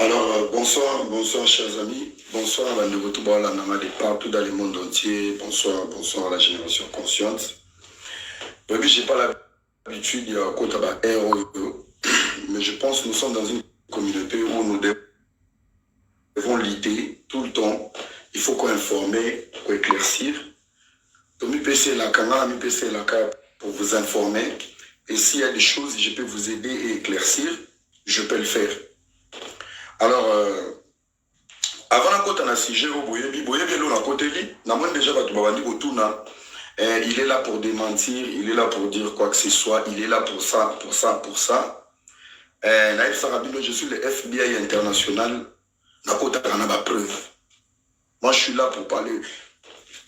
Alors, bonsoir chers amis, bonsoir à de partout dans le monde entier, bonsoir à la génération consciente. Je n'ai pas l'habitude de côté mais je pense que nous sommes dans une communauté où nous devons lutter tout le temps. Il faut qu'on informe, qu'on éclaircir. Pour vous informer. Et s'il y a des choses, je peux vous aider et éclaircir, je peux le faire. Alors, avant la côte, on a sujet au Boyebi, il est là pour démentir, il est là pour dire quoi que ce soit, il est là pour ça. Naïf Sarabino, je suis le FBI international, Nakota Kanaba preuve. Moi, je suis là pour parler.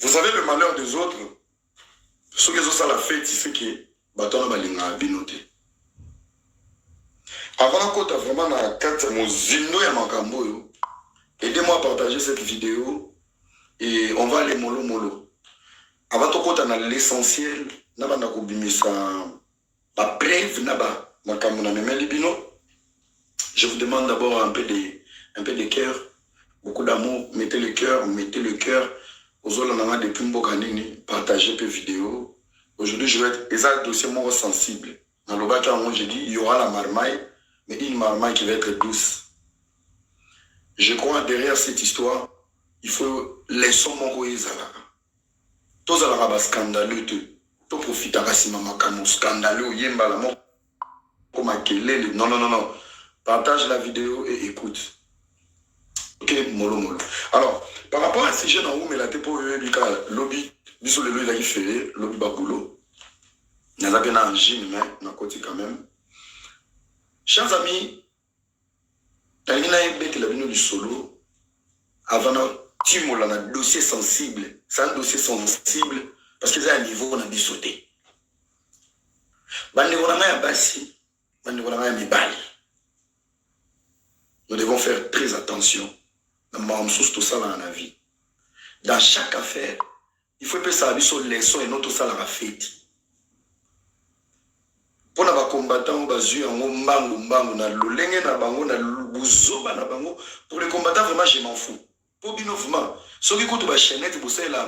Vous savez le malheur des autres, ceux qui ont ça la fête, c'est qui Batona Balinga Binoté. Avant la côte, vraiment, na 4 mozindo ya makambo. Aidez-moi à partager cette vidéo et on va aller mollo. Avant tout côté, on a l'essentiel. Na banda ko bimisa ba preuve na ba makambo na memeli bino. Je vous demande d'abord un peu de cœur, beaucoup d'amour. Mettez le cœur. Aux autres, depuis Mbokanini, partagez peu vidéo. Aujourd'hui, je vais être un dossier moins sensible. Dans le bas, j'ai dit, il y aura la marmaille, mais une marmaille qui va être douce. Je crois derrière cette histoire, il faut laisser mon goïzala. Tous à la scandaleux, tout profite à Rassimama scandaleux, yemba la comme non. Partage la vidéo et écoute. Ok, mollo. Alors, par rapport à ce sujet dans où mais la tepo lobby, bisous le lobby fait lobby baboulot. N'a pas bien un gym mais n'a côté quand même. Chers amis, il y a un bête la du solo avant un dossier sensible. C'est un dossier sensible parce que c'est un niveau on a dit sauter. Nous devons faire très attention. Tout ça dans la vie. Dans chaque affaire, il faut que ça soit une leçon et non tout ça dans la fête. Pour les combattants, pour les combattants, vraiment, je m'en fous. Pour bien vraiment, ceux qui écoutent la chaîne, vous savez la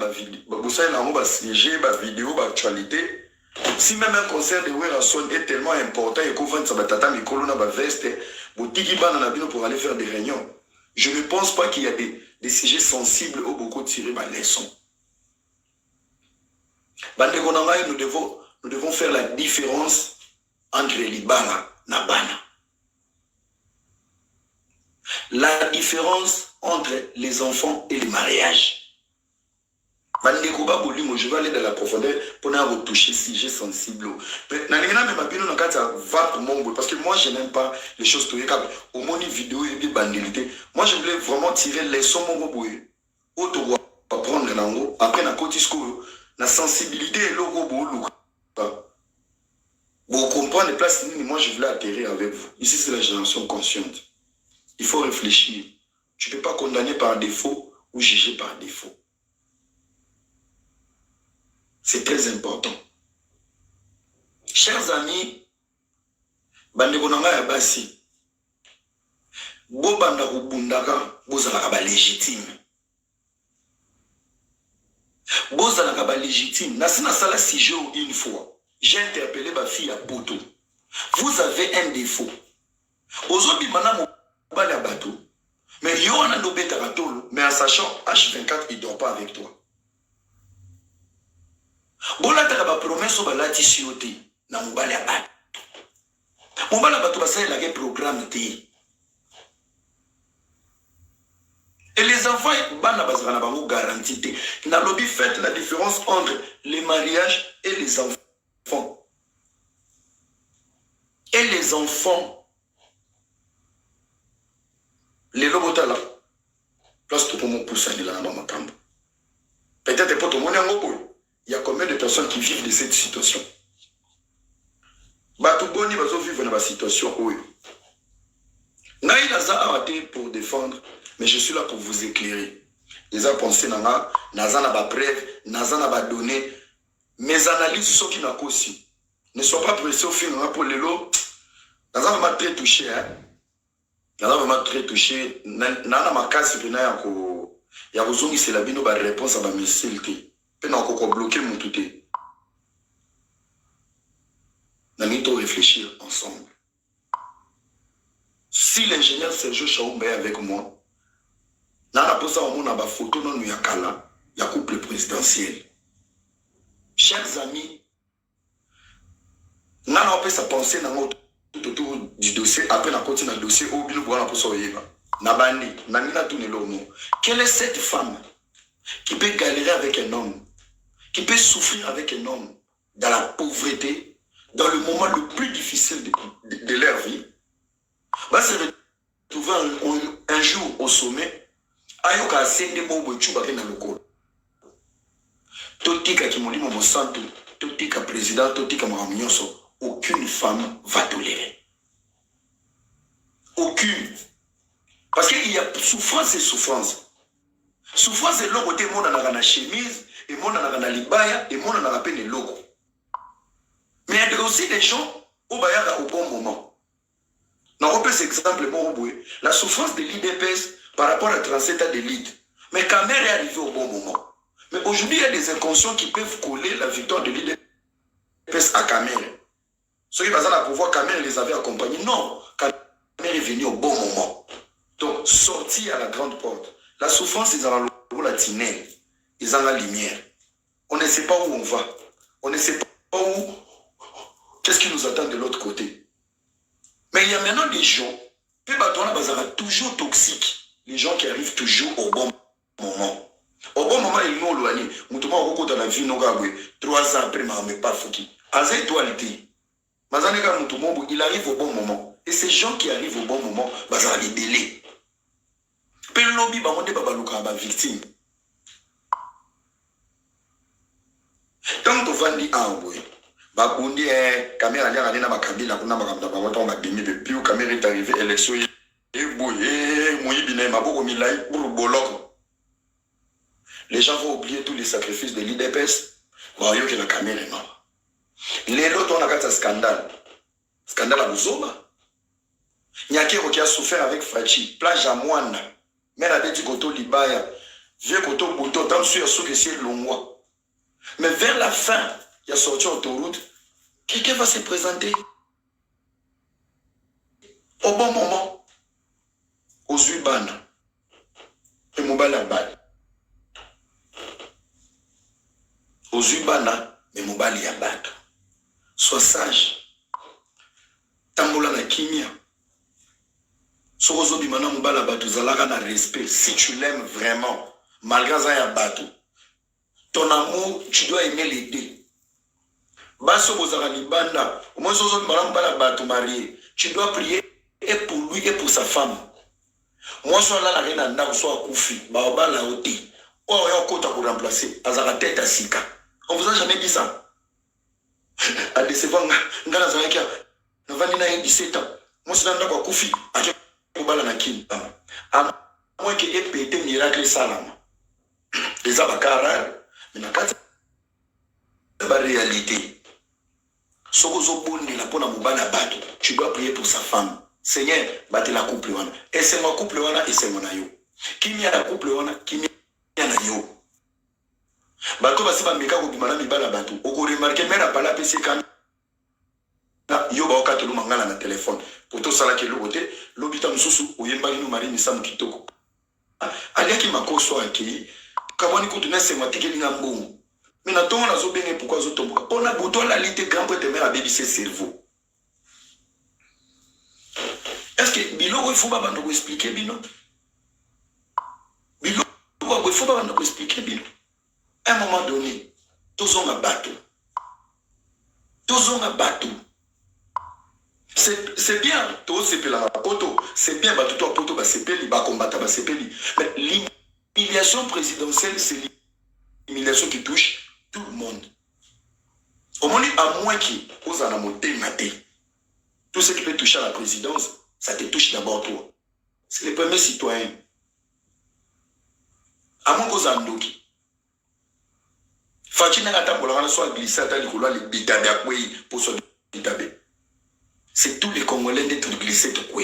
vidéo, l'actualité. Si même un concert de Werason est tellement important et qu'on va faire veste, pour aller faire des réunions. Je ne pense pas qu'il y a des sujets sensibles où beaucoup tirent ma leçon. Nous devons faire la différence entre les bana et les bana. La différence entre les enfants et le mariage. Je vais aller dans la profondeur pour ne retoucher si j'ai sensible. Parce que moi, je n'aime pas les choses tout au moins une vidéo et des bandilités. Moi, je voulais vraiment tirer les sons apprendre l'ango. Après, la sensibilité et logo. Vous comprenez les places, moi, je voulais atterrir avec vous. Ici, c'est la génération consciente. Il faut réfléchir. Tu ne peux pas condamner par défaut ou juger par défaut. C'est très important. Chers amis, bandebonanga ya basi, bo banda kubundaka, bozalaka ba légitime. Bozalaka ba légitime. Nasina sala si jour une fois, j'ai interpellé ma fille à Poto. Vous avez un défaut. Ozobi mana mobali ya bateau. Mais yo ana no beta bateau, mais en sachant H24 il dort pas avec toi. Bola taka ba promesse ba lati sioti na mobali ya bato. Mobali ya bato basala la programme te. Et les enfants bana bazana bango garantie te. Na lobby fait la différence entre les mariages et les enfants. Et les enfants. Les lobotala. Place tout pour mon poussin de la makambo. Peut-être pas tout le monde. Il y a combien de personnes qui vivent de cette situation? Batuboni va vivre dans la situation où Naïlaza a été pour défendre, mais je suis là pour vous éclairer. Les gens pensent nanga, naza na ba preuve, naza na ba données. Mes analyses sont qui n'a aussi. Ne sois pas pressé au film pour les lots. Naza va très touché. Il y en a vraiment très touché. Nana makasi pena ya kozongi c'est la bino ba réponse à ba messile te. Pena ko bloquer mon tout te. Nani to réfléchir ensemble. Si l'ingénieur Sergio Chaoumbe est avec moi, nana posa au monde ba photo non yakala, ya couple présidentiel. Chers amis, nana on peut sa penser dans tout autour du dossier après la continue le dossier au bilo pour posa oyeba. Nabani, nanina tout ne. Quelle est cette femme qui peut galérer avec un homme, qui peut souffrir avec un homme dans la pauvreté, dans le moment le plus difficile de leur vie, va se retrouver un jour au sommet, ayoka asende bobo chuba pena lokolo. Totika ki molimo mo santo, totika président, totika maramionso, aucune femme va tolérer. Aucune. Parce qu'il y a souffrance et souffrance. Souffrance et logo, tout le monde a la chemise, et le monde a la libaya, et le monde a la peine logo. Mais il y a aussi des gens au bon moment. Dans un peu cet exemple, la souffrance de l'IDPS par rapport à 37 ans d'élite. Mais Kamer est arrivé au bon moment. Mais aujourd'hui, il y a des inconscients qui peuvent coller la victoire de l'IDPS à Kamer. Ceux qui passent à pouvoir, Kamer les avait accompagnés. Non, Kamer est venu au bon moment. Donc, sortir à la grande porte. La souffrance, ils ont la tunnel. Ils ont la lumière. On ne sait pas où on va. On ne sait pas où. Qu'est-ce qui nous attend de l'autre côté. Mais il y a maintenant des gens, toujours toxiques. Les gens qui arrivent toujours au bon moment. Au bon moment, ils nous éloignent. Dans la vie, 3 ans après, mais pas fouki. Il arrive au bon moment. Et ces gens qui arrivent au bon moment, ça les délais. Pelobi bamonde babaluka ba victime. Tant que vandi amboy, bakundi caméra lia na makabila kuna makamda bamoto mabimi depuis où caméra est arrivé élection et boye moyibine maboko milai pour boloko. Les gens vont oublier tous les sacrifices de l'IDPS. Voyons que la caméra est morte. Les autres on a fait un scandale. Scandale à Bouzoba. Nyakero qui a souffert avec Fachi, plage à Moine. Mais la bête du koto libaya, vieux koto bouton, tant sur ce que c'est l'ongwa. Mais vers la fin, il y a sorti autoroute, quelqu'un va se présenter. Au bon moment, aux Ubana, et Moubala Bal. Aux Ubana, mais Moubali Abad. Sois sage. Tambola na kimia. Sorozo bimana mubala batu zalaka na respect. Si tu l'aimes vraiment, malgré ça ya batu, ton amour, tu dois aimer les deux. Baso bozara libanda, au moins sorozo bimana mubala batu marié, tu dois prier et pour lui et pour sa femme. Moi soit là la reine anda soit koufi, baobala oti. Oh yo kota pour remplacer, azara tête à sika. On vous a jamais dit ça. À décevoir ngana zarakia, novani na 17 ans. Moi c'est dans quoi koufi, à moins qu'il ait pété miracle salama. Les abacaras, mais dans la réalité, tu dois prier pour sa femme. Seigneur, batte la couple. Et c'est mon couple et c'est mon ayo. Qui m'y a la couple, qui m'y a la yo. Bato basi ba meka ko bimana mibala bato. Oko remarquer mais na pala PC quand yo ba okatelu mangala na téléphone. Pour tout ça là qui est l'autre, l'hôpital Moussou, où il y a une barrière marine, ça me quitte. Allez qui m'a conçu à qui, quand on écoute une sémantique, il y a un bon. Mais n'a-t-on on a zobé pourquoi zotombo. On a bouton la lité grand prêtre mère à baby ses cerveaux. Est-ce que Bilo il faut pas nous expliquer Bilo? Bilo il faut pas nous expliquer Bilo. À un moment donné, tous on a battu. Tous on a battu. C'est bien, c'est bien, mais l'humiliation présidentielle, c'est l'humiliation qui touche tout le monde. Au moins, à moins qu'il ose en monter maté, tout ce qui peut toucher à la présidence, ça te touche d'abord toi. C'est les premiers citoyens. À moins qu'on en doute. Fatina Katambola soit glissé à l'icolo, les bitabé pour son bitabé. C'est tous les Congolais d'être glissés de quoi.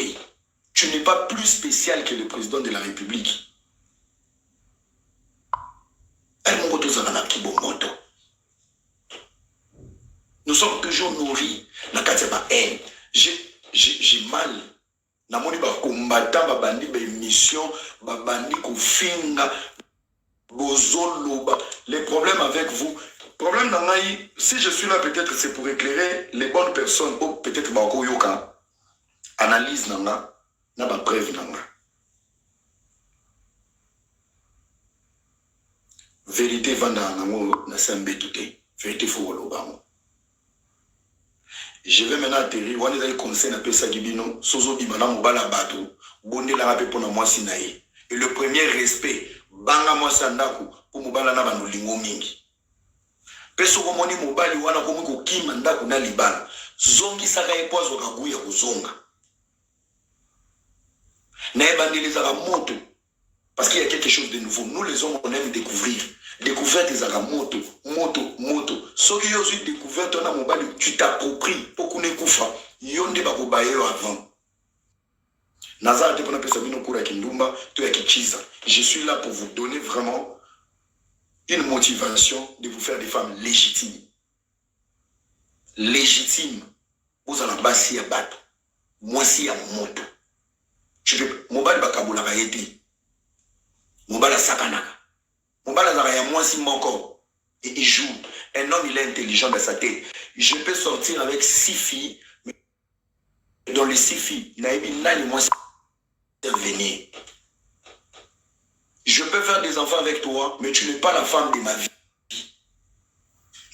Tu ne pas plus spécial que le président de la République. Nous sommes toujours nourris. J'ai mal. Namoni ba combattant ba bandi ba émission ba bandi ko finga bozolo. Les problèmes avec vous. Problème nangai, si je suis là peut-être c'est pour éclairer les bonnes personnes ou peut-être ba ko yoka. Analyse nanga na ba preuve nanga. Vérité vanda nango na sembe touté. Vérité faut lobango. Je vais maintenant atterrir. On est conseil na pesa gibino sozo bimana mobala bato bonde la rapé pour moi sinaye. Et le premier respect banga moi sandaku pour mobala na bano lingo mingi. Peso ko moni mobali wana ko miko kima ndaku na libala. Zongi saka epozo kaguya kuzonga. Na ebandeleza moto parce qu'il y a quelque chose de nouveau. Nous les hommes on aime découvrir. Découverte des moto. Ce qui est aussi découverte, on a mobile, tu t'appropries pour qu'on ait koufa. Yonde bako bayo avant. Nazar te pona pesa bino kura kindumba, to ya kichiza. Je suis là pour vous donner vraiment une motivation de vous faire des femmes légitimes. Légitimes. Vous allez bassi à bateau. Moi si à moto. Tu peux mobile bakabula kayeti. Mobile sakanaka. Mobile zara ya moi si moko. Et il joue. Un homme, il est intelligent dans sa tête. Je peux sortir avec 6 filles. Mais dans les 6 filles, il a mis là les moins venir. Je peux faire des enfants avec toi, mais tu n'es pas la femme de ma vie.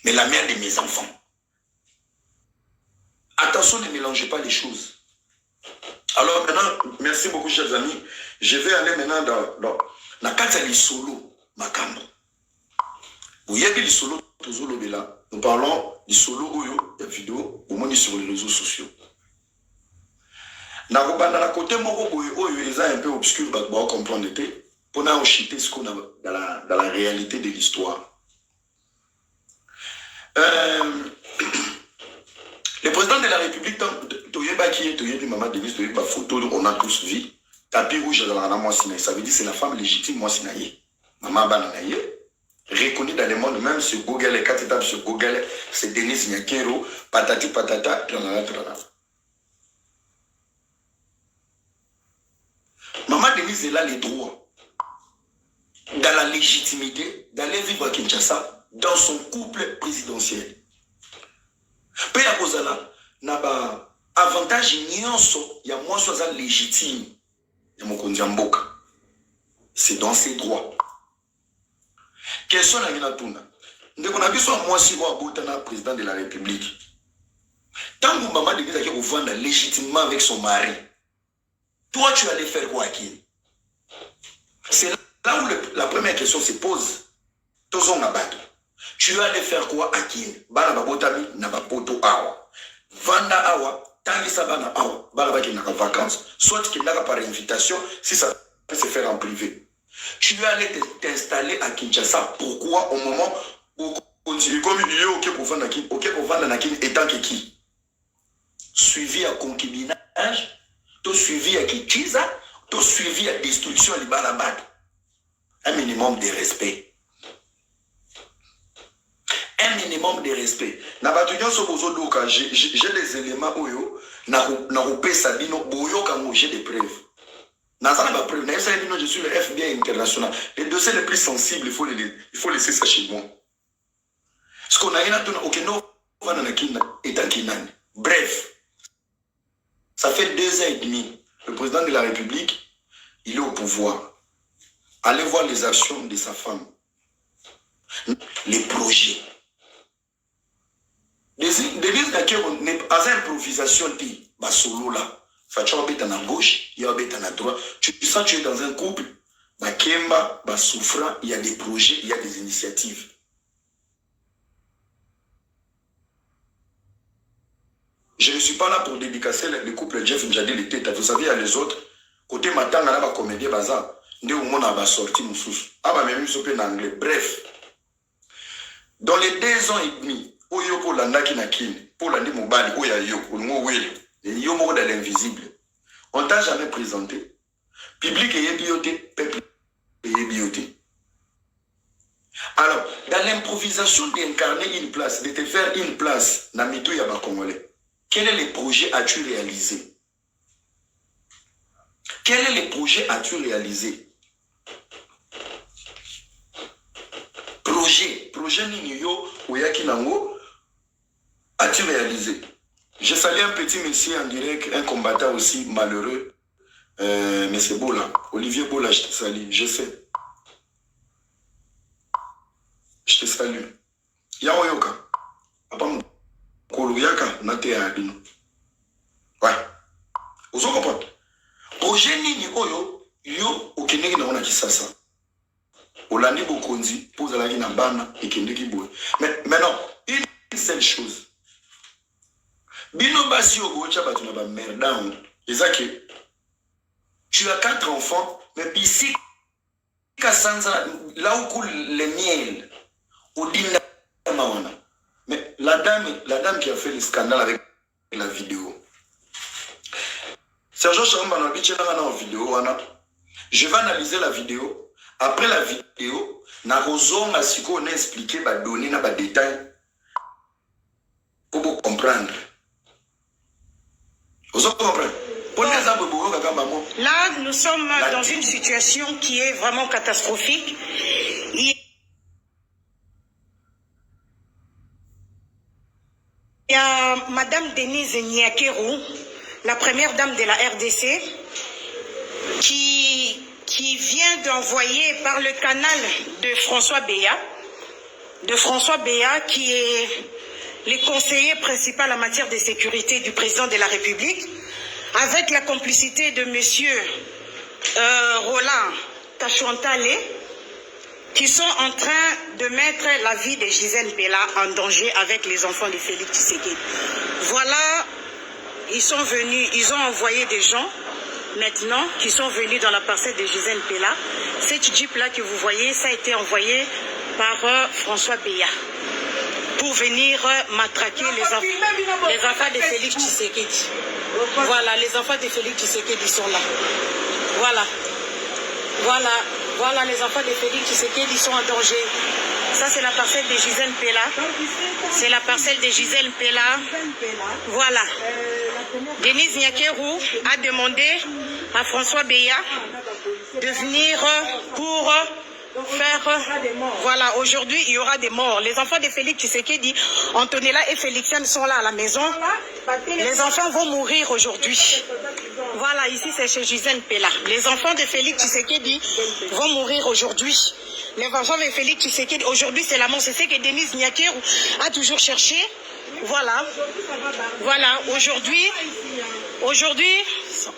Mais la mère de mes enfants. Attention, ne mélangez pas les choses. Alors maintenant, merci beaucoup, chers amis. Je vais aller maintenant dans la Katali Solo, Makambo. Vous voyez les solos, nous parlons du solo oyo, la vidéo, au moins sur les réseaux sociaux. Dans le côté oyo, ils sont un peu obscur, pour comprendre, pour nous chiter ce qu'on a dans la réalité de l'histoire. Le président de la République, Maman Denis, photo, on a tous vu. Tapis rouge dans la moi Sinaï. Ça veut dire c'est la femme légitime, moi Sinaï. Maman Bananaïe. Reconnu dans le monde, même sur Google, les 4 étapes sur Google, c'est Denis Nyakero, patati patata, tralala. Maman Denise est là les droits, dans la légitimité, d'aller vivre à Kinshasa, dans son couple présidentiel. Peu à cause de là, n'a avantage nyonso, il y a moins soit légitime, il y a mon kondiamboka. C'est dans ses droits. Question à Minatuna. Nous avons vu moi si vous êtes président de la République. Tant que maman de Guizaki vous vend légitimement avec son mari, toi tu allais faire quoi à qui? C'est là où la première question se pose. Tu allais faire quoi à qui? Bana babotami na bapoto awa. Vanda awa, tangi sabana awa, bana baki na vacances. Soit qu'il n'a par invitation, si ça peut se faire en privé. Tu allais t'installer à Kinshasa. Pourquoi au moment où continue comme il est ok pour vendre Nakin, ok pour vendre Nakin étant que qui? Suivi à concubinage, tout suivi à Kichiza, tout suivi à destruction Libanabad. Un minimum de respect. Un minimum de respect. J'ai des éléments où j'ai des preuves. Je suis le FBI international. Les dossiers les plus sensibles, il faut laisser ça chez moi. Ce qu'on a bref, ça fait 2 ans et demi. Le président de la République, il est au pouvoir. Allez voir les actions de sa femme. Les projets. Denise Nakero n'est pas improvisation, solo là. Tu vas à gauche, il y a à droite. Tu sens que tu es dans un couple, Kemba, souffrant, il y a des projets, il y a des initiatives. Je ne suis pas là pour dédicacer le couple Jeff Njadi les têtes. Vous savez, il y a les autres. Côté Matanga, là, comédien bazar. Nous, on a sorti mon sous. Même en anglais. Bref. Dans les 2 ans et demi, Oyo pour la Naki Nakin, pour la Nimobali, Oya Yo, Oyo Yo dans l'invisible. On t'a jamais présenté. Public et bioté, peuple et bioté. Alors, dans l'improvisation d'incarner une place, de te faire une place, Namito Yaba Congolais, quel est le projet as-tu réalisé? Quel est le projet as-tu réalisé? Projet Ninyo, Oyaki Nango, as-tu réalisé? J'ai salué un petit monsieur en direct, un combattant aussi malheureux, mais c'est beau là. Olivier Bola, je te salue, je sais. Je te salue. Yaoyoka. Apam Koloyaka, Nate Abino. Ouais. Vous comprenez? Projet Nini Oyo, yo, au Kenegi na ona kisasa. Olandi Bokonzi, pose la vie na bana, et Kenegi Boy. Mais maintenant, une seule chose. Bino Basi Ogocha Batuna ba merdan. Ezake. Tu as 4 enfants, mais ici, là où coule le miel, mais la dame qui a fait le scandale avec la vidéo, Sergio Chamba n'a pas en vidéo. Je vais analyser la vidéo. Après la vidéo, on a expliqué, donner des détails pour vous comprendre. Vous comprenez? Là, nous sommes dans une situation qui est vraiment catastrophique. Il y a Madame Denise Nyakeru, la première dame de la RDC, qui vient d'envoyer par le canal de François Béat, qui est le conseiller principal en matière de sécurité du président de la République, avec la complicité de monsieur Roland Tachouantale, qui sont en train de mettre la vie de Gisèle Pella en danger avec les enfants de Félix Tshisekedi. Voilà, ils sont venus, ils ont envoyé des gens maintenant qui sont venus dans la parcelle de Gisèle Pella. Cette jeep-là que vous voyez, ça a été envoyé par François Béat pour venir matraquer les enfants de Félix Tshisekedi. Voilà, les enfants de Félix Tshisekedi sont là. Voilà, les enfants de Félix Tshisekedi sont en danger. Ça, c'est la parcelle de Gisèle Pella. C'est la parcelle de Gisèle Pella. Voilà. Denise Nyakeru a demandé à François Béat de venir pour faire... Voilà, aujourd'hui, il y aura des morts. Les enfants de Félix Tshisekedi, Antonella et Félixiane sont là à la maison. Les enfants vont mourir aujourd'hui. Voilà, ici, c'est chez Gisèle Pella. Les enfants de Félix Tshisekedi vont mourir aujourd'hui. Les enfants de Félix Tshisekedi, aujourd'hui, c'est la mort. C'est ce que Denise Nyakeru a toujours cherché. Voilà. Voilà, aujourd'hui,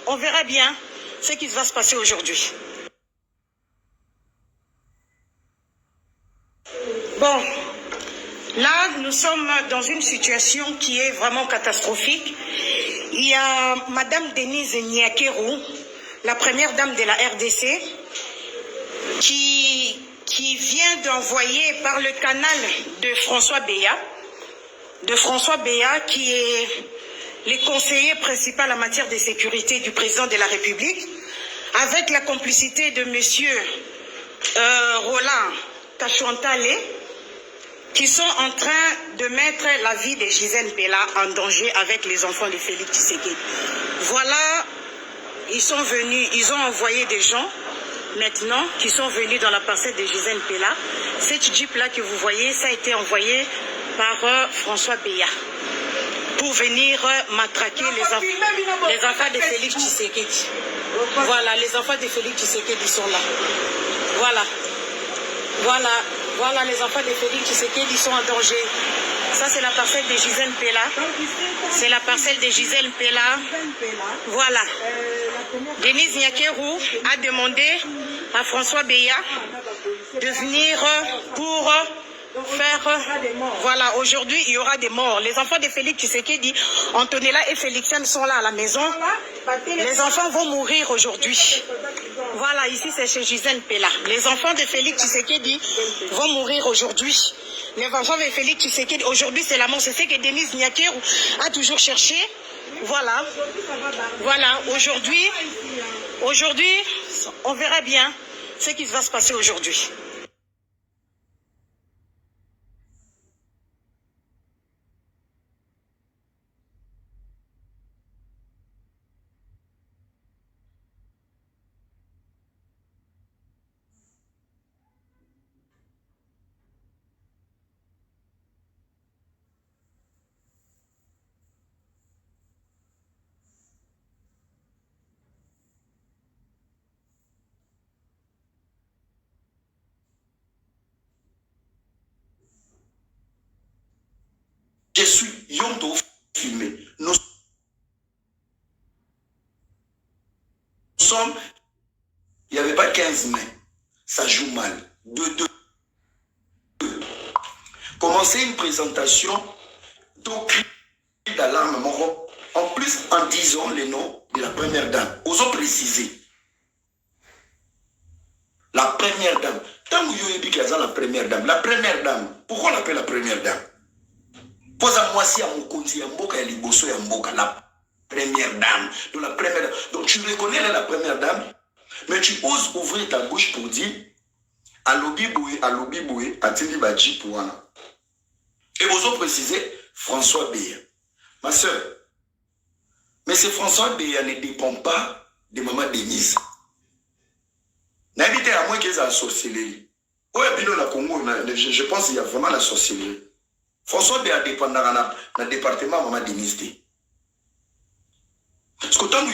on verra bien ce qui va se passer aujourd'hui. Bon, là, nous sommes dans une situation qui est vraiment catastrophique. Il y a Madame Denise Nyakeru, la première dame de la RDC, qui vient d'envoyer par le canal de François Béat, qui est le conseiller principal en matière de sécurité du président de la République, avec la complicité de monsieur Roland Tachouantale, qui sont en train de mettre la vie de Gisèle Pella en danger avec les enfants de Félix Tshisekedi. Voilà, ils sont venus, ils ont envoyé des gens maintenant qui sont venus dans la parcelle de Gisèle Pella. Cette jeep-là que vous voyez, ça a été envoyé par François Béat pour venir matraquer les enfants de Félix Tshisekedi. Voilà, les enfants de Félix Tshisekedi sont là. Voilà, les enfants de Félix Tshisekedi sont en danger. Ça, c'est la parcelle de Gisèle Pella. C'est la parcelle de Gisèle Pella. Voilà. Denise Nyakeru a demandé à François Béat de venir pour faire... Voilà, aujourd'hui, il y aura des morts. Les enfants de Félix Tshisekedi, Antonella et Félixiane sont là à la maison. Les enfants vont mourir aujourd'hui. Voilà, ici, c'est chez Gisèle Pella. Les enfants de Félix Tshisekedi vont mourir aujourd'hui. Les enfants de Félix Tshisekedi, aujourd'hui, c'est la mort. C'est ce que Denise Nyakeru a toujours cherché. Voilà. Voilà. Aujourd'hui, on verra bien ce qui va se passer aujourd'hui. Je suis Yonto filmé. Nous sommes, il n'y avait pas 15 mai. Ça joue mal. Deux. Commencer une présentation, tout cri d'alarme, en plus en disant les noms de la première dame. Osons préciser. La première dame. Tant que vous dites la première dame. La première dame. Pourquoi on l'appelle la première dame? Pose à moi si à mon compte, il y a Mboka et Liboso et Mboka. La première dame. Donc la première dame. Donc tu reconnais la première dame, mais tu oses ouvrir ta bouche pour dire Alobi Boué, Atili Badji Pouana. Et osons préciser François Béa. Ma soeur, mais ce François Béa ne dépend pas de maman Denise. N'habitez à moins qu'ils aient la sorcellerie. Oui, la Congo, je pense qu'il y a vraiment la sorcellerie. François Béa dépend dans le département maman Denise. Parce que tant que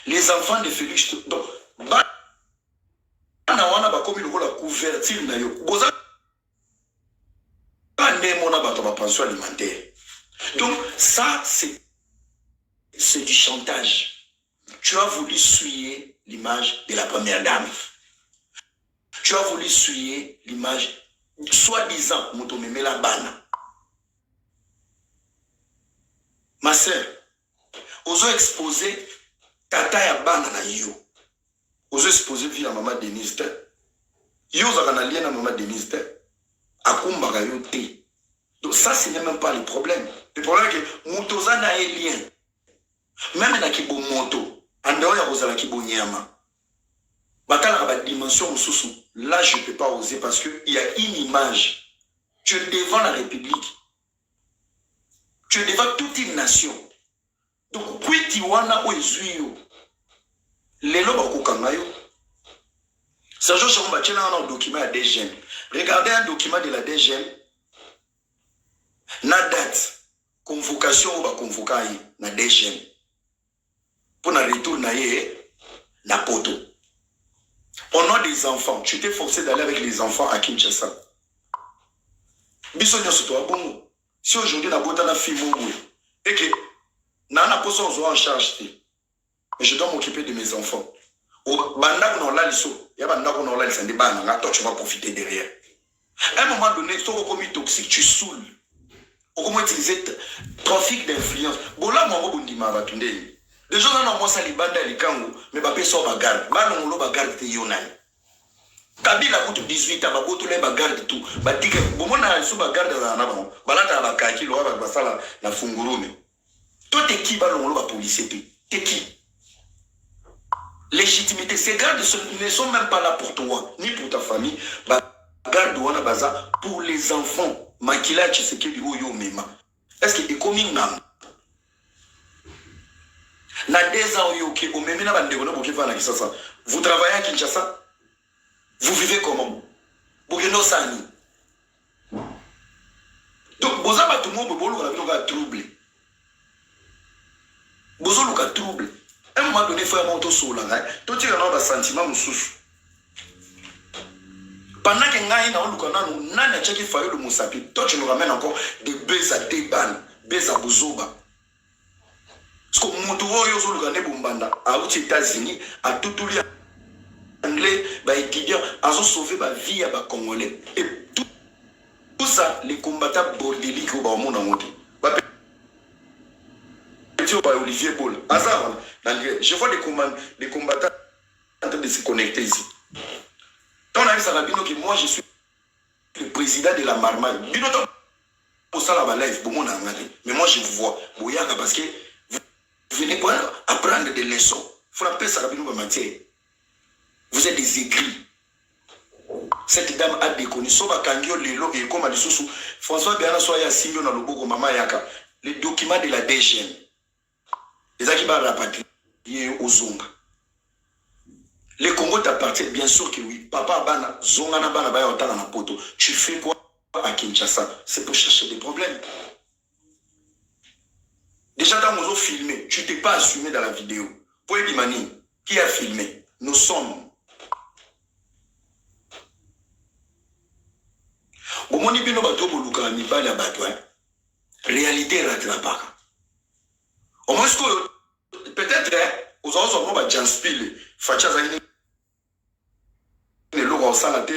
les enfants de Félix, donc, donc ça c'est du chantage. Tu as voulu souiller l'image de la première dame. Tu as voulu souiller l'image soi-disant Motomemela Bana. Ma soeur, oso exposer tata ya bana na yo. Oso exposer vie à maman Denise te. Yo zaka lien à maman Denise te. Akumba yo te. Donc ça, ce n'est même pas le problème. Le problème est que Moutoza n'a un lien. Même dans Kibo Moto, en dehors de la Kibo Nyama, bakala ba dimension sous. Là, je ne peux pas oser parce qu'il y a une image. Tu es devant la République. Tu es devant toute une nation. Donc, puis Tiwana ou Ezuyo, les lobes au Kangayo. Sachant que on va tirer un document à DGM. Regardez un document de la DGM. Na date, convocation ou convocation na DGM. Pour na retour na poto. On a des enfants. Tu t'es forcé d'aller avec les enfants à Kinshasa. Bisogna sur toi, bon. Si aujourd'hui na bota na fille et que nana poso en charge, mais je dois m'occuper de mes enfants. Au banda qu'on a l'iso, il y a banda qu'on a l'iso, toi tu vas profiter derrière. À un moment donné, si tu as commis toxique, tu saoules. Comment utiliser trafic d'influence. Bon là, moi, je dis, les gens ont moi ça les bandes les kango, mais pas personne bagarre. Balon lo bagarre te yonan. Kabila kutu 18 ans, bagoto le bagarre tout. Batika, bon moi na sous bagarre dans na bon. Balata ba kaki lo ba basala na fungurumi. Toi t'es qui balon lo ba policier t'es qui? Légitimité, ces gardes ne sont même pas là pour toi, ni pour ta famille. Garde ou on baza pour les enfants. Makila Tshisekedi Oyo Mema. Est-ce que tu es comme une âme? Na 2 ans Oyo au même na bande na bokiva na Kinshasa. Vous travaillez à Kinshasa? Vous vivez comment? Bogeno sani. Donc boza ba tout le monde bolo la trouble. Bozo luka trouble. À un moment donné, il faut monter sur la. Tout tu as un sentiment moussous. Pendant que Ngaï n'a pas checké le Moussapi, toi tu nous ramènes encore des baies à Teban, baies à Bouzoba. Parce que Moutouo Yozo Lugane Bumbanda, à aux États-Unis, à tout les Anglais, étudiants, à sauver la vie à les Congolais. Et tout ça, les combattants bordéliques au monde en monté. Olivier Paul, je vois des combattants en train de se connecter ici. Ton ami Sarabino que moi je suis le président de la Marmaille. pour ça la live, mais moi je vous vois. Parce que vous venez pas apprendre des leçons. Frapper ça vous êtes des écrits. Cette dame a déconné. Soba Kangio Lelo et comme Alissousou. François Béana Soya Singyo na Loboko Mama Yaka. Les documents de la DGN. Les Akiba rapatriés aux Zonga. Les Congo t'appartiennent, bien sûr que oui. Papa Bana, Zongana Bana Baya Otana na Poto. Tu fais quoi à Kinshasa? C'est pour chercher des problèmes. Déjà, dans mon filmé, tu t'es pas assumé dans la vidéo. Pour Edimani, qui a filmé? Nous sommes. Au moins, il y a réalité rattrapaka. Au moins, peut-être, aux autres, on va janspile. Facha Zahini, le logo en salate,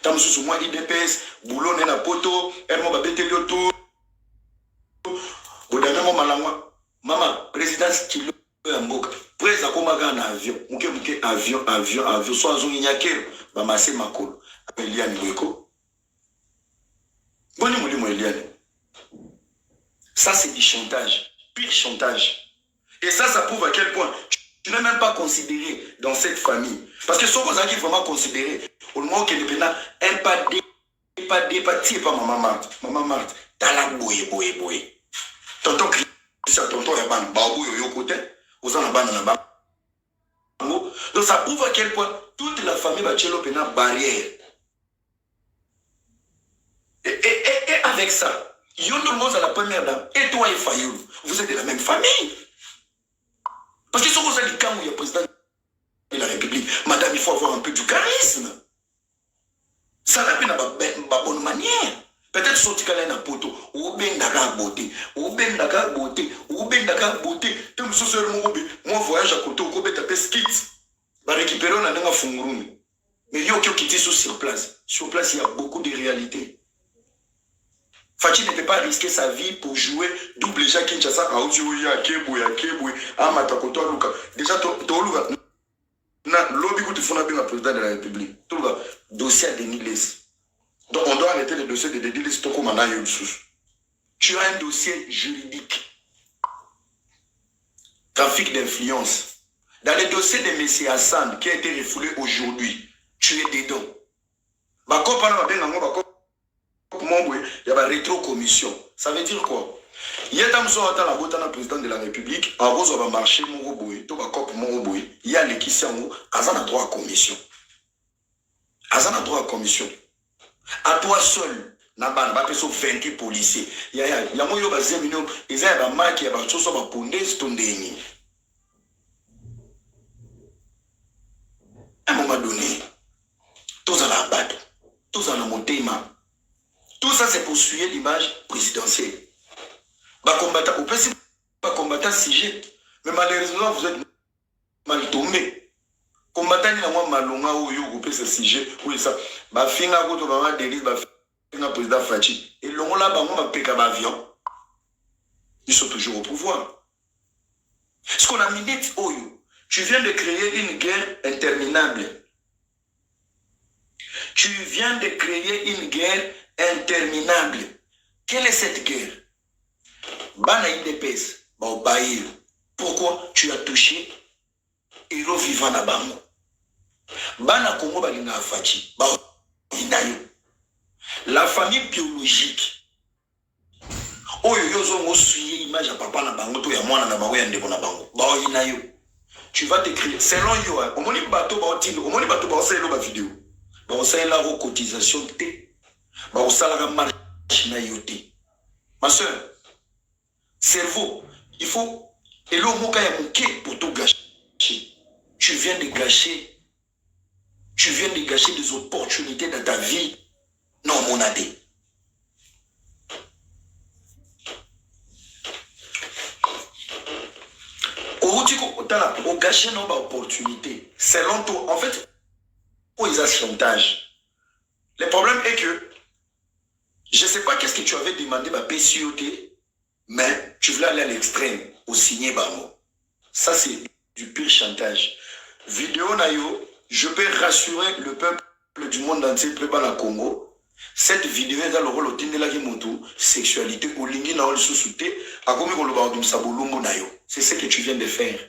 Tamsou sous moi, IDPS, boulot nena poto, elle m'a bêté le tout. Boudamemo malangwa, maman, présidence kilo amboka. Président comme un avion, mouke avion, soit zon inyakero, ba masse makolo. Eliane Bweko. Boni mouli mo Eliane. Ça c'est du chantage, pire chantage. Et ça prouve à quel point tu n'es même pas considéré dans cette famille. Parce que ce qu'on a vraiment considéré, au moment où il y a un pas maman Marthe. Maman Marthe, t'as la boye. Tonton Christian, tonton Yaban, Babou yo côté, aux en ban na ba. Donc ça prouve à quel point toute la famille va tchello pena barrière. Et avec ça, Yondo Mose à la première dame, et toi et Fayou, vous êtes de la même famille. Parce que si vous avez dit quand il y a président de la République, madame, il faut avoir un peu du charisme. Ça n'a pas bonne manière. Peut-être sortir quand il poto, ou bien d'accord beauté, comme ce seul moi voyage à côté, au Kobe tapé skit, va récupérer on a dans fungurumi. Mais il y a qui quitter sur place. Sur place, il y a beaucoup de réalités. Fati ne peut pas risquer sa vie pour jouer double Jacques Kinshasa à Oudjouya, Kebouya, Amatakoto, Luka. Déjà, Toluga, lobby que tu fais bien le président de la République. Toluga, dossier de Niles. Donc, on doit arrêter le dossier de Niles Toko Mana Yobsous. Tu as un dossier juridique. Trafic d'influence. Dans le dossier de M. Hassan qui a été refoulé aujourd'hui, tu es dedans. Il y a une rétro-commission. Ça veut dire quoi? Il y a un président de la République, il y a un marché, il y a l'équision, il y a droit à commission. Il y a droit à commission. À toi seul, il y a 28 policiers. Il y a un marque, il y a un chose qui est à un moment donné, tous à la batte, tous à la montée. Tout ça, c'est pour suivre l'image présidentielle. Au principe, pas combattant sujet. Mais malheureusement, vous êtes mal tombé. Combattant, il y a moins malonga ou yo coupé ce sujet. Oui, ça. Bah, finga, quand on va délire, bah, finga, président Fachi. Et l'on là, bah, moi, péka, bah, avion. Ils sont toujours au pouvoir. Ce qu'on a mis dit, oh, yo, tu viens de créer une guerre interminable. Tu viens de créer une guerre interminable. Quelle est cette guerre? Bana IDPS, Baobaïr. Pourquoi tu as touché héros vivant à Bango? Bana Congo Balinga Fachi, Baoinayo. La famille biologique. Oh yo zo suivi image à papa na Bango, to ya mwana na Bango ya ndeko na Bango. Baoinayo. Tu vas t'écrire selon yo, au moni bateau baotilo, au moni bateau baoselo ba vidéo. Baosela la cotisation T. Ma soeur, cerveau, il faut. Et l'homme pour tout gâcher. Tu viens de gâcher des opportunités dans ta vie. Non, mon adé. Au gâcher nos opportunités. Selon toi, en fait, où ils ont chantage. Le problème est que je ne sais pas qu'est-ce que tu avais demandé à PCOT, mais tu voulais aller à l'extrême, au signer Bamo. Ça, c'est du pire chantage. Vidéo Nayo, je peux rassurer le peuple du monde entier, le peuple à Congo. Cette vidéo est dans le rôle de la sexualité ou lingi na sous-souté à comme on le va de sabolumbo nayo. C'est ce que tu viens de faire.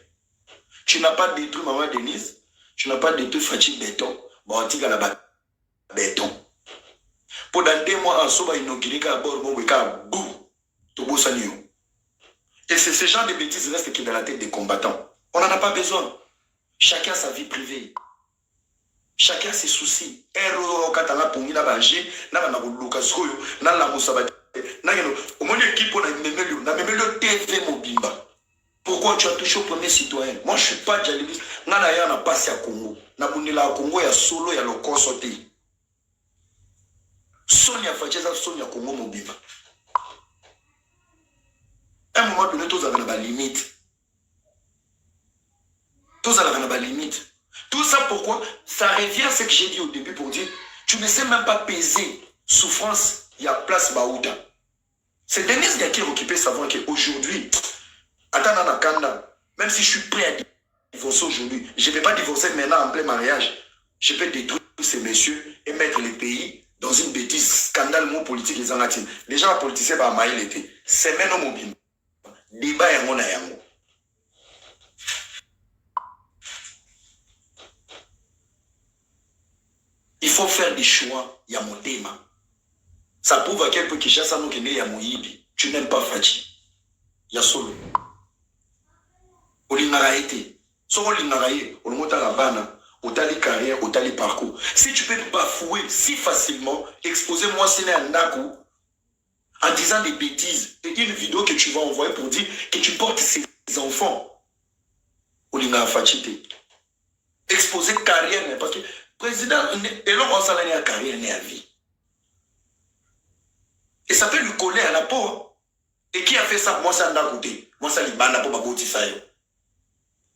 Tu n'as pas détruit maman Denise, tu n'as pas détruit Fatih Béton, bon tu la béton. Pendant 2 mois en soba inauguré ka bord bon ka bou to bosanio. Et c'est ce genre de bêtises reste qui dans la tête des combattants. On n'en a pas besoin. Chacun a sa vie privée. Chacun a ses soucis. Ero katanga pongi na banger na bana kuluka soyo na la musaba na ngeno omoni équipe na memelio TV Mobimba. Pourquoi tu as touché au premier citoyen? Moi je suis pas jalibis. Ngana ya na passe à Congo. Na bundela Congo ya solo ya lokoso te. Sonia Facheza Sonia Congo Mobimba. À un moment donné tous avaient la limite. Tous avaient la limite. Tout ça pourquoi? Ça revient à ce que j'ai dit au début pour dire, tu ne sais même pas peser souffrance, il y a place Baouda. C'est Denise qui est occupé savoir qu'aujourd'hui, attends Nakanda, même si je suis prêt à divorcer aujourd'hui, je ne vais pas divorcer maintenant en plein mariage. Je peux détruire ces messieurs et mettre les pays dans une bêtise, scandale, mon politique, les anatines. Les gens politiciens, bah, maïl était. C'est maintenant mobile. Débat yango na yango. Il faut faire des choix. Il y a mon thème. Ça prouve à quel point Kishasa nous qu'il y a Moïbi. Tu n'aimes pas Fati. Il y a solo. Olingaraïté. Sur Olingaraïté, on monte à la bana. Otali carrière, otali parcours. Si tu peux bafouer si facilement, exposez-moi c'est un naku en disant des bêtises. Et une vidéo que tu vas envoyer pour dire que tu portes ces enfants. Olingara Fati. Exposer carrière, parce que président, et l'homme en salaire à carrière n'est à vie. Et ça peut lui coller à la peau. Et qui a fait ça? Moi, ça n'a côté. Moi, ça lui banne pour ma ça.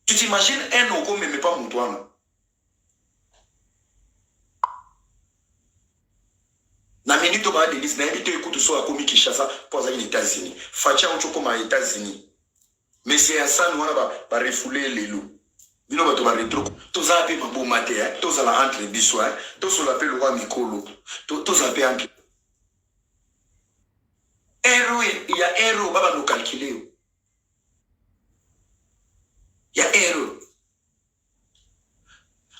Tu t'imagines un ogo, mais pas mon toit. Na minute au bas de Denise, na minute écoute soit à Komi Kinshasa pour aller aux États-Unis. Fatia on choko aux États-Unis. Mais c'est à ça nous on va refouler les loups. Bino bato ba retro. Tous a appelé ma beau matin, tous a la entre les bisois, tous on l'appelle le roi Mikolo. Tous a appelé un héros, il y a héros, baba nous calculer. Il y a héros.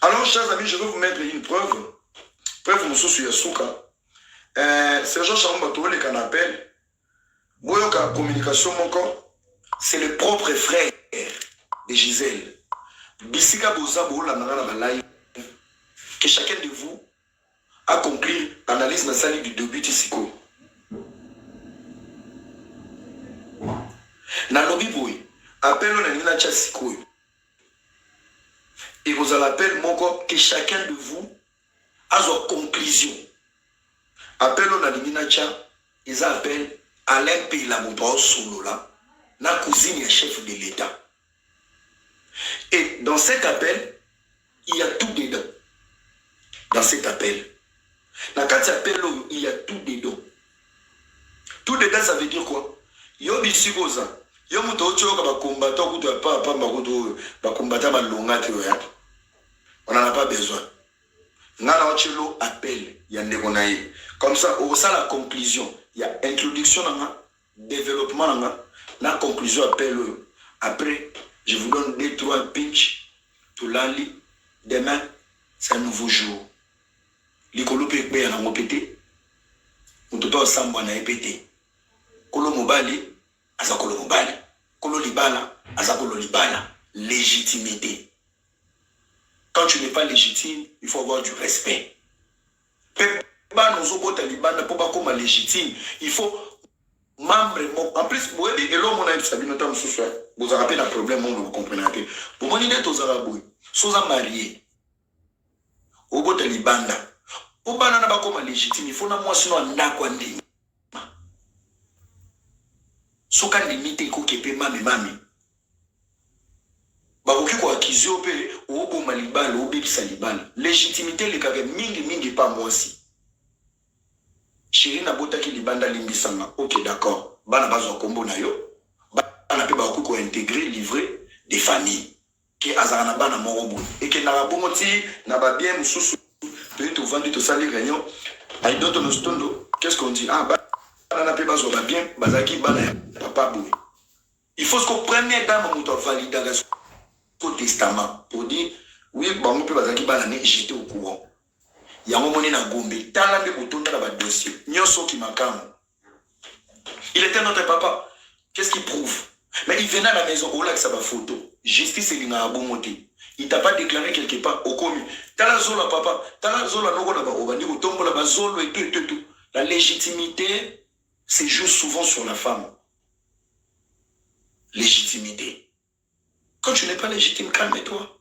Alors, chers amis, je vais vous mettre une preuve. Preuve, monsieur sur Yasuka. Sergent Charon Bato, les canapés. Boyoka communication, mon corps. C'est le propre frère de Gisèle. Bissika Boza Bola Nana live. Que chacun de vous a conclu l'analyse de la salle du début de Siko. Nalobi Boy, appelle-le à Nina Siko. Et vous appelle mon corps que chacun de vous a sa conclusion. Appelle-le à Nina Cha, ils appellent Alain Pila Moudra Solo là, la cousine et chef de l'État. Et dans cet appel, il y a tout dedans. Dans cet appel. Dans cet appel, il y a tout dedans. Tout dedans, ça veut dire quoi? Yo bisigoza. Yo mutocho ka bakombato kutu pa makutu bakombata balonga te ya. On n'en a pas besoin. Ngana ochelo appel ya ndeko na ye. Comme ça, au ça la conclusion, il y a introduction na développement na conclusion appel. Après je vous donne 2-3 pitch pour l'ali. Demain, c'est un nouveau jour. L'ikolo pe pe na ngopete. Mutoto samba na epete. Kolo mobali, asa kolo mobali. Kolo libala, asa kolo libala. Légitimité. Quand tu n'es pas légitime, il faut avoir du respect. Pas nous autres talibans pour pas comme légitime. Il faut membre en plus vous voyez et l'homme on a sabi notamment ce soir vous avez rappelé un problème on vous comprenez que pour moi il est aux arabes sont mariés au bout de libanda pour banana ba comme légitime il faut na moi sinon na kwa ndi soka limite ko kepe mami ba ko ko accuser au pe au bon malibal au bi salibal légitimité le kage mingi pas moi aussi. Chérie Nabota qui libanda limbisanga. Ok, d'accord. Bana bazo kombo na yo. Bana pe ba ko intégrer, livrer des familles. Qui azana bana morobo. Et que na bongo ti na ba bien mususu. Peut te vendre tout ça les gagnants. Aïe d'autres nos stondo, qu'est-ce qu'on dit? Ah, bah, on a bien, bazaki, papa boui. Il faut que première dame on valide au testament pour dire oui, bon, on peut bazaki banane, j'étais au courant. Il y a un moment na Gombe, tala me botonda dans le dossier. Nyoso qui m'accame. Il était notre papa. Qu'est-ce qu'il prouve? Mais il venait à la maison, au lac, ça va photo. Justice est à bon monté. Il t'a pas déclaré quelque part au commis. Tala zola papa, tala zola no là-bas, au bandi, au tombe là-bas, zolo et tout. La légitimité se joue souvent sur la femme. Légitimité. Quand tu n'es pas légitime, calme-toi.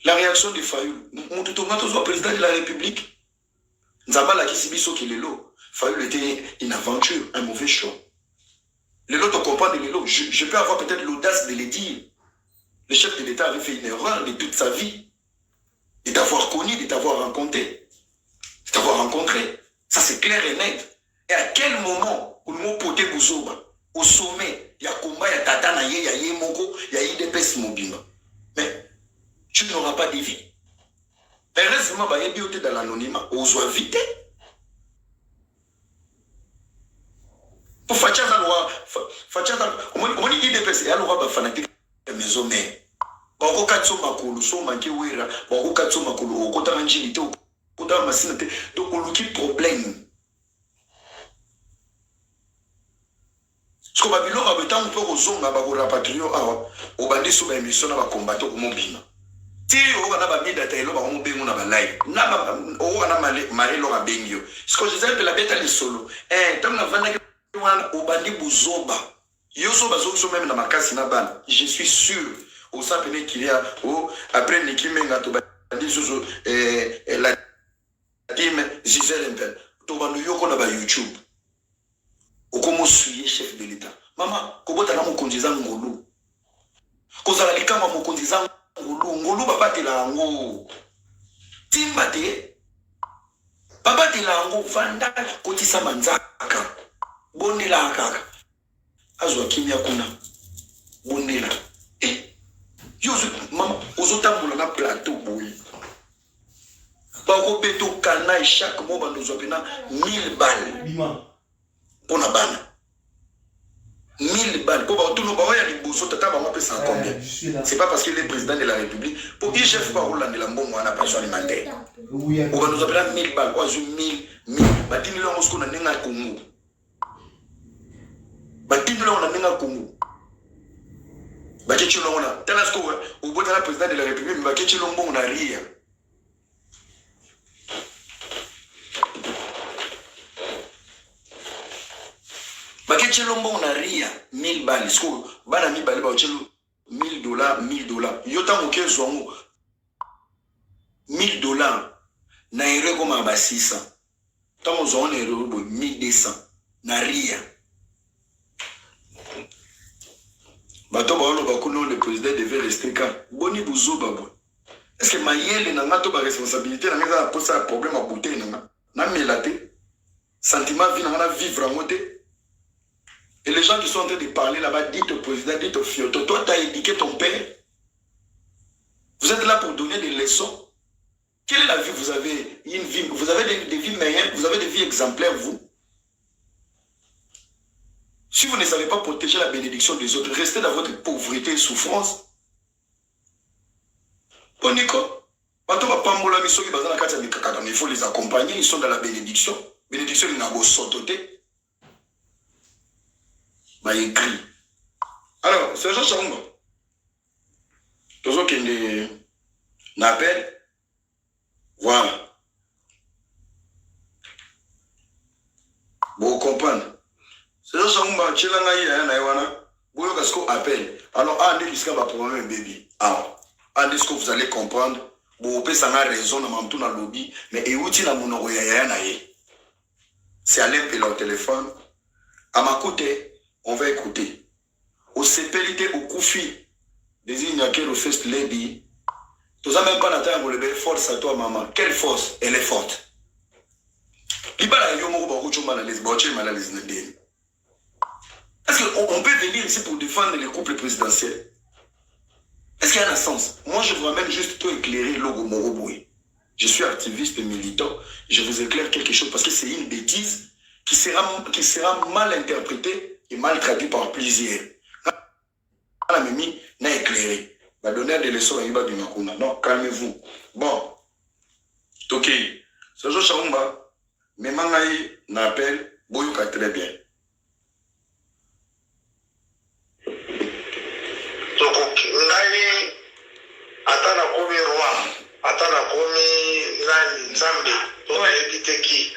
La réaction de Fayoul. Mon tout président de la République. Nzabala Kisibiso qui est là. Fayoul était une aventure, un mauvais choix. Les lots te comprennent les lots. Je peux avoir peut-être l'audace de les dire. Le chef de l'État avait fait une erreur de toute sa vie. De t'avoir connu, de t'avoir rencontré. De t'avoir rencontré. Ça c'est clair et net. Et à quel moment, où nous poté Bouzoba, au sommet, il y a combat, il y a Tatana, il y a Yemoko, il y a IDPS Mobima. Mais tu n'auras pas de vie. Heureusement, il y a bioté dans l'anonymat, on soit vite. Pour faire ça, on dit IDPS, il y a le roi fanatique de maison mère. Bako katso makolo, so manke wera, bako katso makolo, okota anjilité, okota masinate, donc on luki problème. Ce qu'on va dire, on va betant pour aux hommes, bako rapatrio, au bandit sous la émission, on va combattre au mobile. Si on a pas mis d'atteindre, on va mourir, on va live. On a maré l'or à Bengio. Ce que je disais, la bête à les solo. Tant qu'on a vendu au bandit Bouzoba, Yoso Bazo, même dans ma casse, je suis sûr. Au sapene qu'il y a après Niki Menga to bandi soso la team Gisèle Impel to bandu yoko na ba YouTube okomo suye chef de l'État mama kobota na mokonziza ngolu kozala likama mokonziza ngolu babatela ngo timba te babatela ngo vanda kotisa manzaka bondela kaka azwa kimia kuna bondela maman, aux autres on a plateau boui. Bako beto kana chaque mois nous avons 1000 balles. Pour la banne. 1000 balles. Pour tout le monde, il y a des bourses, tata va m'appeler ça combien? C'est pas parce qu'il est président de la République. Pour qu'il chef par où de la bombe, on a pas besoin de demander. On va nous appeler 1000 balles. Quoi, 1000. Batini là, on se connaît dans le Congo. Batini là, on a dans le Congo. Bakechi Longona, Tanasko, au bout de la présidente de la République, Bakechi Longo, on a rien. Bakechi Longo, on a rien. 1000 balles. Sko, bana 1000 balles, $1000, $1000. Yota moke zongo. $1000. Na ere comme à 600. Tant on zone ere 1200. Na rien. Le président devait rester calme. Boni Bouzo Babou. Est-ce que Maïel n'a pas de responsabilité dans la pose un problème à bouteille? N'a mélaté. Sentiment vivre en moté. Et les gens qui sont en train de parler là-bas, dites au président, dites au fioto, toi tu as éduqué ton père. Vous êtes là pour donner des leçons. Quelle est la vie? Vous avez une vie, vous avez des vies meilleures, vous avez des vies exemplaires, vous. Si vous ne savez pas protéger la bénédiction des autres, restez dans votre pauvreté et souffrance. Bon, Nico, il faut les accompagner, ils sont dans la bénédiction. Bénédiction, il n'a pas sauté. Il écrit. Alors, c'est Jean Charumba. Toujours qu'il y a un appel. Voilà. Vous comprenez? C'est ça, on tu appel. Alors, baby. Vous allez comprendre. Vous pouvez raison dans le lobby. Mais c'est à l'appel au téléphone. À ma côté, on va écouter. Au CPLT, au Koufi, désigne quelle first lady. Tu n'as même pas d'atteindre le bel force à toi, maman. Quelle force? Elle est forte. Est-ce qu'on peut venir ici pour défendre les couples présidentiels? Est-ce qu'il y a un sens? Moi, je vous ramène juste tout éclairer le logo Moroboui. je suis activiste et militant, je vous éclaire quelque chose parce que c'est une bêtise qui sera mal interprétée et mal traduite par plusieurs. La Mimi n'a éclairé. Va donner des leçons à Iba Bimakuna. Non, calmez-vous. Bon. Ok. Sojo Chaumba, Memangaï n'appelle Boyuka très bien. Atana komi roi, atana komi nani nzambe, tona ebite ki.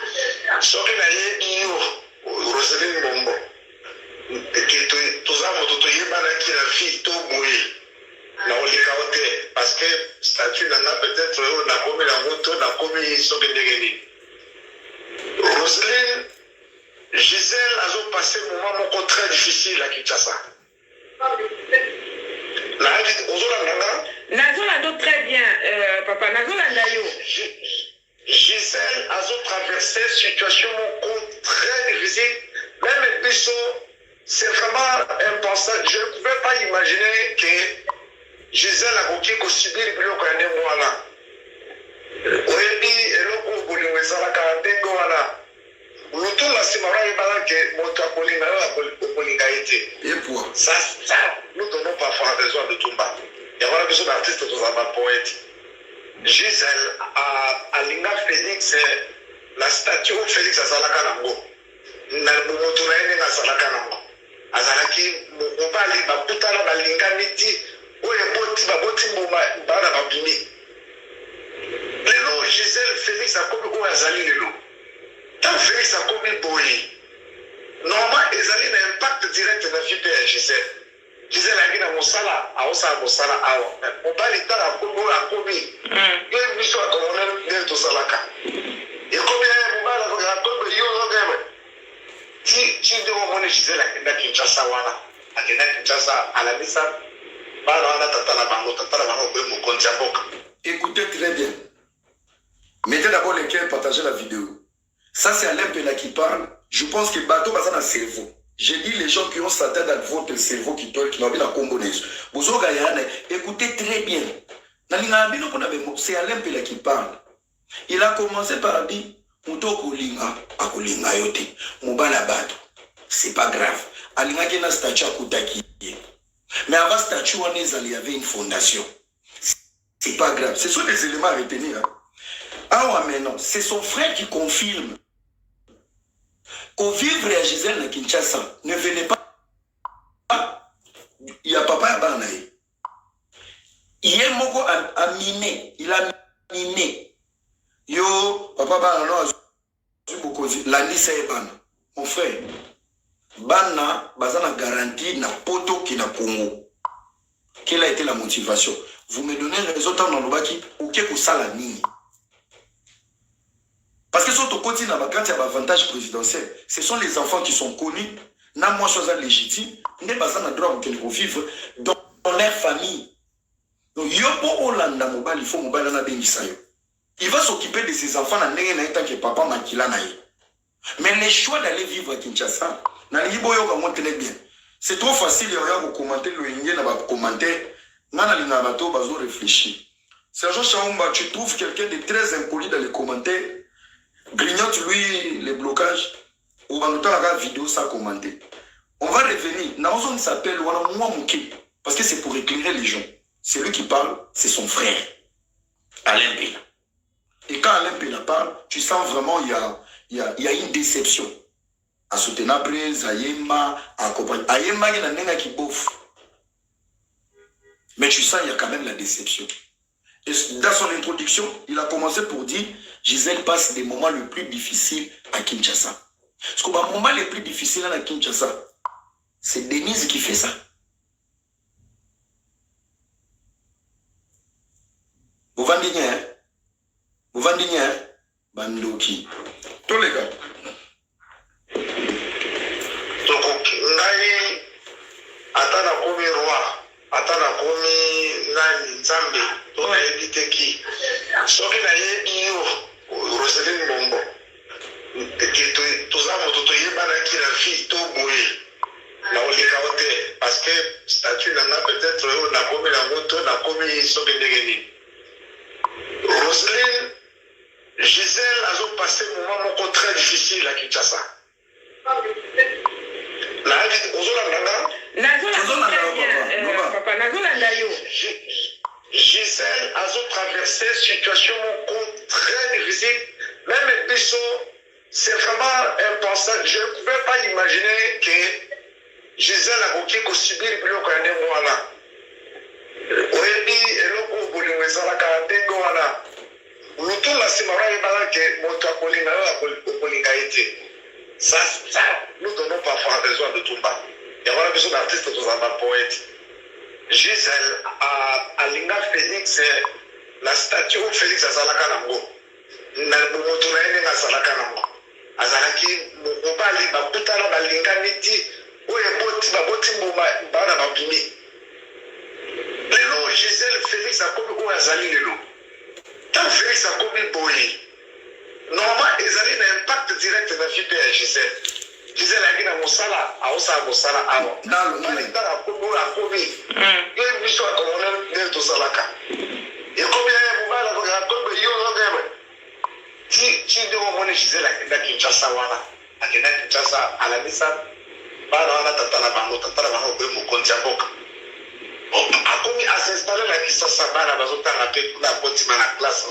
Soki na ye iyo, Roseline Bombo. Toza moto toyebana ki na vie to boye. Na olika ote, parce que statut nanga peut-être na komi na moto, na komi soki ndegeni. Roseline, Gisèle a passé un moment moko très difficile à Kinshasa. Nazola très bien, papa. Nazola Ndayo. Gisèle a traversé une situation très difficile. Même Bisso, c'est vraiment impensable. Je ne pouvais pas imaginer que Gisèle a beaucoup subir le bloc à un mois. Oui, et l'autre pour le Wesala 41 mois. L'autre, la semaine, que mon Polinga était. Et pour ça, nous donnons parfois besoin de Tumba. Il y a besoin d'artistes dans un poète. Gisèle, à Linga Félix, la statue de Félix Azalaka Nango. Nabumotunaine Azalaka Nango. Azalaki, Mobali, Babutana, Balinga Miti, Oyeboti, Baboti, Bana Babini. Lelo, Gisèle, Félix a commis où Azali Lelo. Tant Félix a commis Boyi. Normalement, ils ont un impact direct dans la vie de Gisèle. Gisèle a dit à Moussala, à Ossa Moussala, à Obalita, à Kobo, à Kobi. Il y a une mission à colonel de Salaka. Et combien de moments à Kobo, il y a si tu dois Gisèle à Kinshasa, à Kinshasa, à la Missa, écoutez très bien. Mettez d'abord les cœurs, partagez la vidéo. Ça, c'est Alain Pena qui parle. Je pense que bateau va dans le cerveau. J'ai dit les gens qui ont sa tête dans votre cerveau qui n'ont pas la combinaison. Écoutez très bien. C'est Alain Pena qui parle. Il a commencé par dire c'est pas grave. Alinga qui na statue à Koutaki. Mais avant statue, il y avait une fondation. C'est pas grave. Ce sont des éléments à retenir. Ah ouais, mais non. C'est son frère qui confirme qu'au vivre à Gisèle à Kinshasa ne venait pas. Il y a papa à Banaï. Il est moko à miné. Il a miné. Yo, papa Banaï, l'année c'est Ban. Mon frère. Bana, bazana garantie na poto qui na Congo. Quelle a été la motivation? Vous me donnez raison dans le baki ou que ça la ligne. Parce que sur ton côté, quand il y a l'avantage présidentiel, ce sont les enfants qui sont connus, n'a moins chose légitime, n'est pas un droit pour vivre dans leur famille. Donc, il faut il va s'occuper de ses enfants en tant que papa Makila. Mais les choix d'aller vivre à Kinshasa, c'est trop facile de commenter le commentaire. Réfléchir. Sergio Chaumba, tu trouves quelqu'un de très impoli dans les commentaires, grignote lui les blocages, ou en autant la vidéo sans commenter. On va revenir. Naozon s'appelle Mouamouké, parce que c'est pour éclairer les gens. C'est lui qui parle, c'est son frère, Alain Pena. Et quand Alain Pena parle, tu sens vraiment il y a une déception. À soutenir prise, à Yema, à accompagner. À Yema, il y a un qui bouffe. Mais tu sens, il y a quand même la déception. Et dans son introduction, il a commencé pour dire Gisèle passe des moments les plus difficiles à Kinshasa. Parce que le moment les plus difficiles à Kinshasa, c'est Denise qui fait ça. Vous vendez bien, hein? Vous vendez bien, hein? Bandoki. Tous les gars. Atana komi roi, atana komi nani nzambe, tona ebite ki. Soki na ye iyo, Roseline Bombo. Toza moto toyebana ki la vie to boye. Na olika ote, parce que statut nanga peut-être na komi la moto, na komi soki ndegeni. Roseline, Gisèle a passé un moment très difficile à Kinshasa. Gisèle a traversé une situation très difficile. Même Bisso, c'est vraiment impensable. Je ne pouvais pas imaginer que Gisèle a subir le bloc à Némoana. Oebi eloko bolingo ezalaka ndenge wana lutu na nsima oyebaka ke moto akolinga yo akolinga ye te. Ça, nous donnons parfois besoin de Tumba. Et voilà besoin d'artistes tous en poète. Gisèle à Linga Phoenix, la statue où Félix Azalaka Nango. Moto na yene Azalaka Nango. Azalaki mobali bakutana balinga neti oyo baboti mbuma bana babimi. Lelo Gisèle Félix akomi oyo azali lelo. Tant Félix akomi boye. Normalement, ils ont un impact direct dans la vie de Gisèle. Gisèle a dit à Moussala, à Ossa Moussala, à Malinda, à Kobo, à Kobi. Il y a une mission à colonel de Salaka. Et combien de moments à Kobo, il y a un homme. Si nous avons Gisèle à Kinshasa, à Kinshasa, à la Nissan, à Tatala Bango, au Kontiaboka. A commis à s'installer à Kinshasa, à Bazota, à la Potima, à la classe,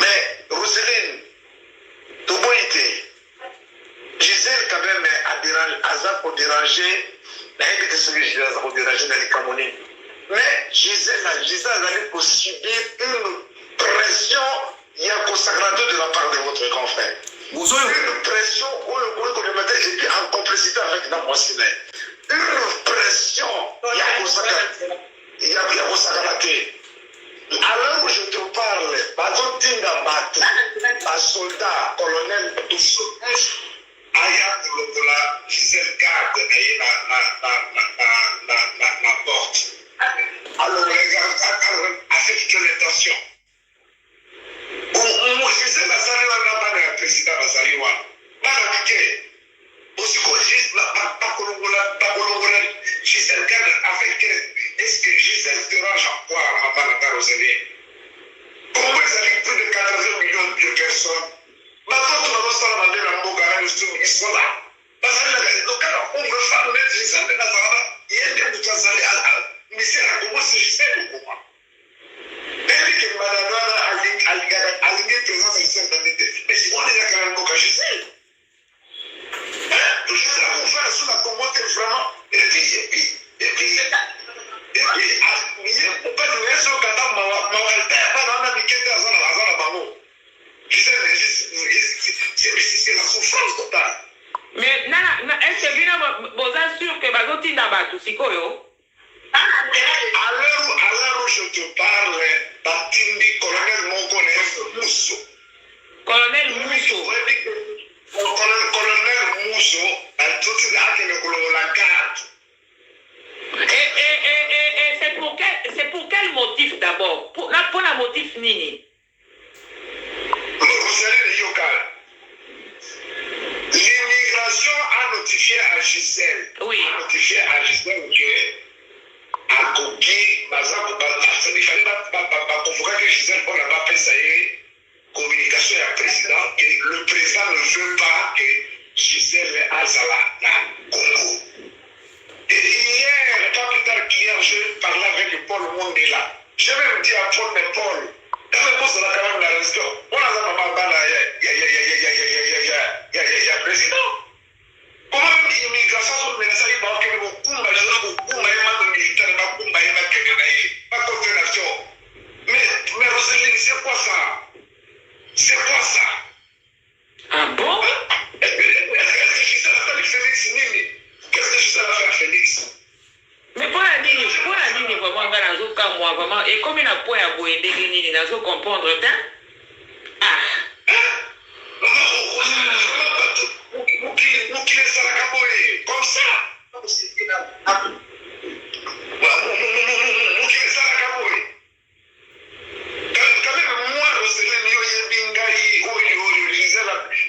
mais Roselyne, Toboïté, Gisèle quand même a dérangé, dans les Camerounais. Mais Gisèle a subir une pression consacrée de la part de votre grand frère. Une pression et puis en complicité avec Namoisine. Une pression consacrée. Alors où je te parle, Bazotinga Batu, un soldat, colonel Dousso, Aya Lokola, Gisèle garde la porte. Alors regarde, affecte l'intention. Gisèle Azali n'a pas de président Azali. Barabike, aussi qu'on Gisèle garde affecte. Est-ce que Gisèle te range en quoi avant la carrosserie? Comment vous avez plus de 80 millions de personnes? Maintenant, tu vas faire la même chose ils sont là. Parce que on veut faire mettre Gisèle dans la salle. Il y a des gens qui sont allés mais c'est là comment c'est Gisèle ou comment? Même que Madame a aligné présence de Gisèle dans les deux. Mais si on est là quand même pour Gisèle. Gisèle a fait sur la communauté vraiment. Et puis, c'est la souffrance totale. Mais est-ce que vous êtes sûr que Bazoti Nabatu, c'est quoi? À l'heure où je te parle, Batindi, colonel Mongolais Mousso. Colonel Mousso. Colonel Mousso, la garde. Et c'est pour quel motif d'abord? Pour la motif Nini? L'immigration a notifié à Gisèle. Oui. A notifié à Gisèle que à Koki, il fallait pas convoquer que Gisèle n'a pas fait ça communication à président que le président ne veut pas que Gisèle Azala la Congo. Et hier, pas plus tard qu'hier, je parlais avec Paul Mondela. Je vais me dire à Paul, mais Paul, quand même, vous avez quand même la raison. On a la maman, il y a président. Comment même l'immigration sur le Ménassa, il va y avoir beaucoup de militaires, pas coordination. Mais Roselyne, c'est quoi ça? C'est quoi ça? Ah bon? Est-ce que Gisèle a fait Félix Nini? Qu'est-ce que Gisèle a fait à Félix? Mais pour la ligne, vraiment, dans le cas, moi, vraiment, et comme il a point à vous aider, il n'a pas comprendre, ah. Comme ça. Quand même, moi,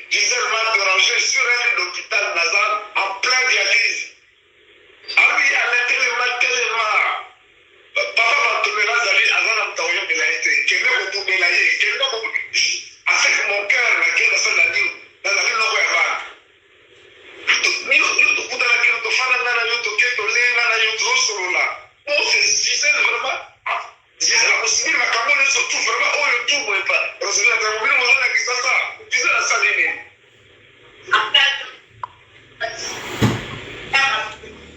Gisèle m'a dérangé sur un lit d'hôpital Nazar en plein dialyse. Ah oui, à l'intérieur, papa m'a tourné là, Azan a été, qu'elle ne Gisèle vraiment. Gisèle a possibilité ma Cameroun surtout vraiment oh le tout moi pas. Parce que la Cameroun on a qui ça. Gisèle a ça ligne.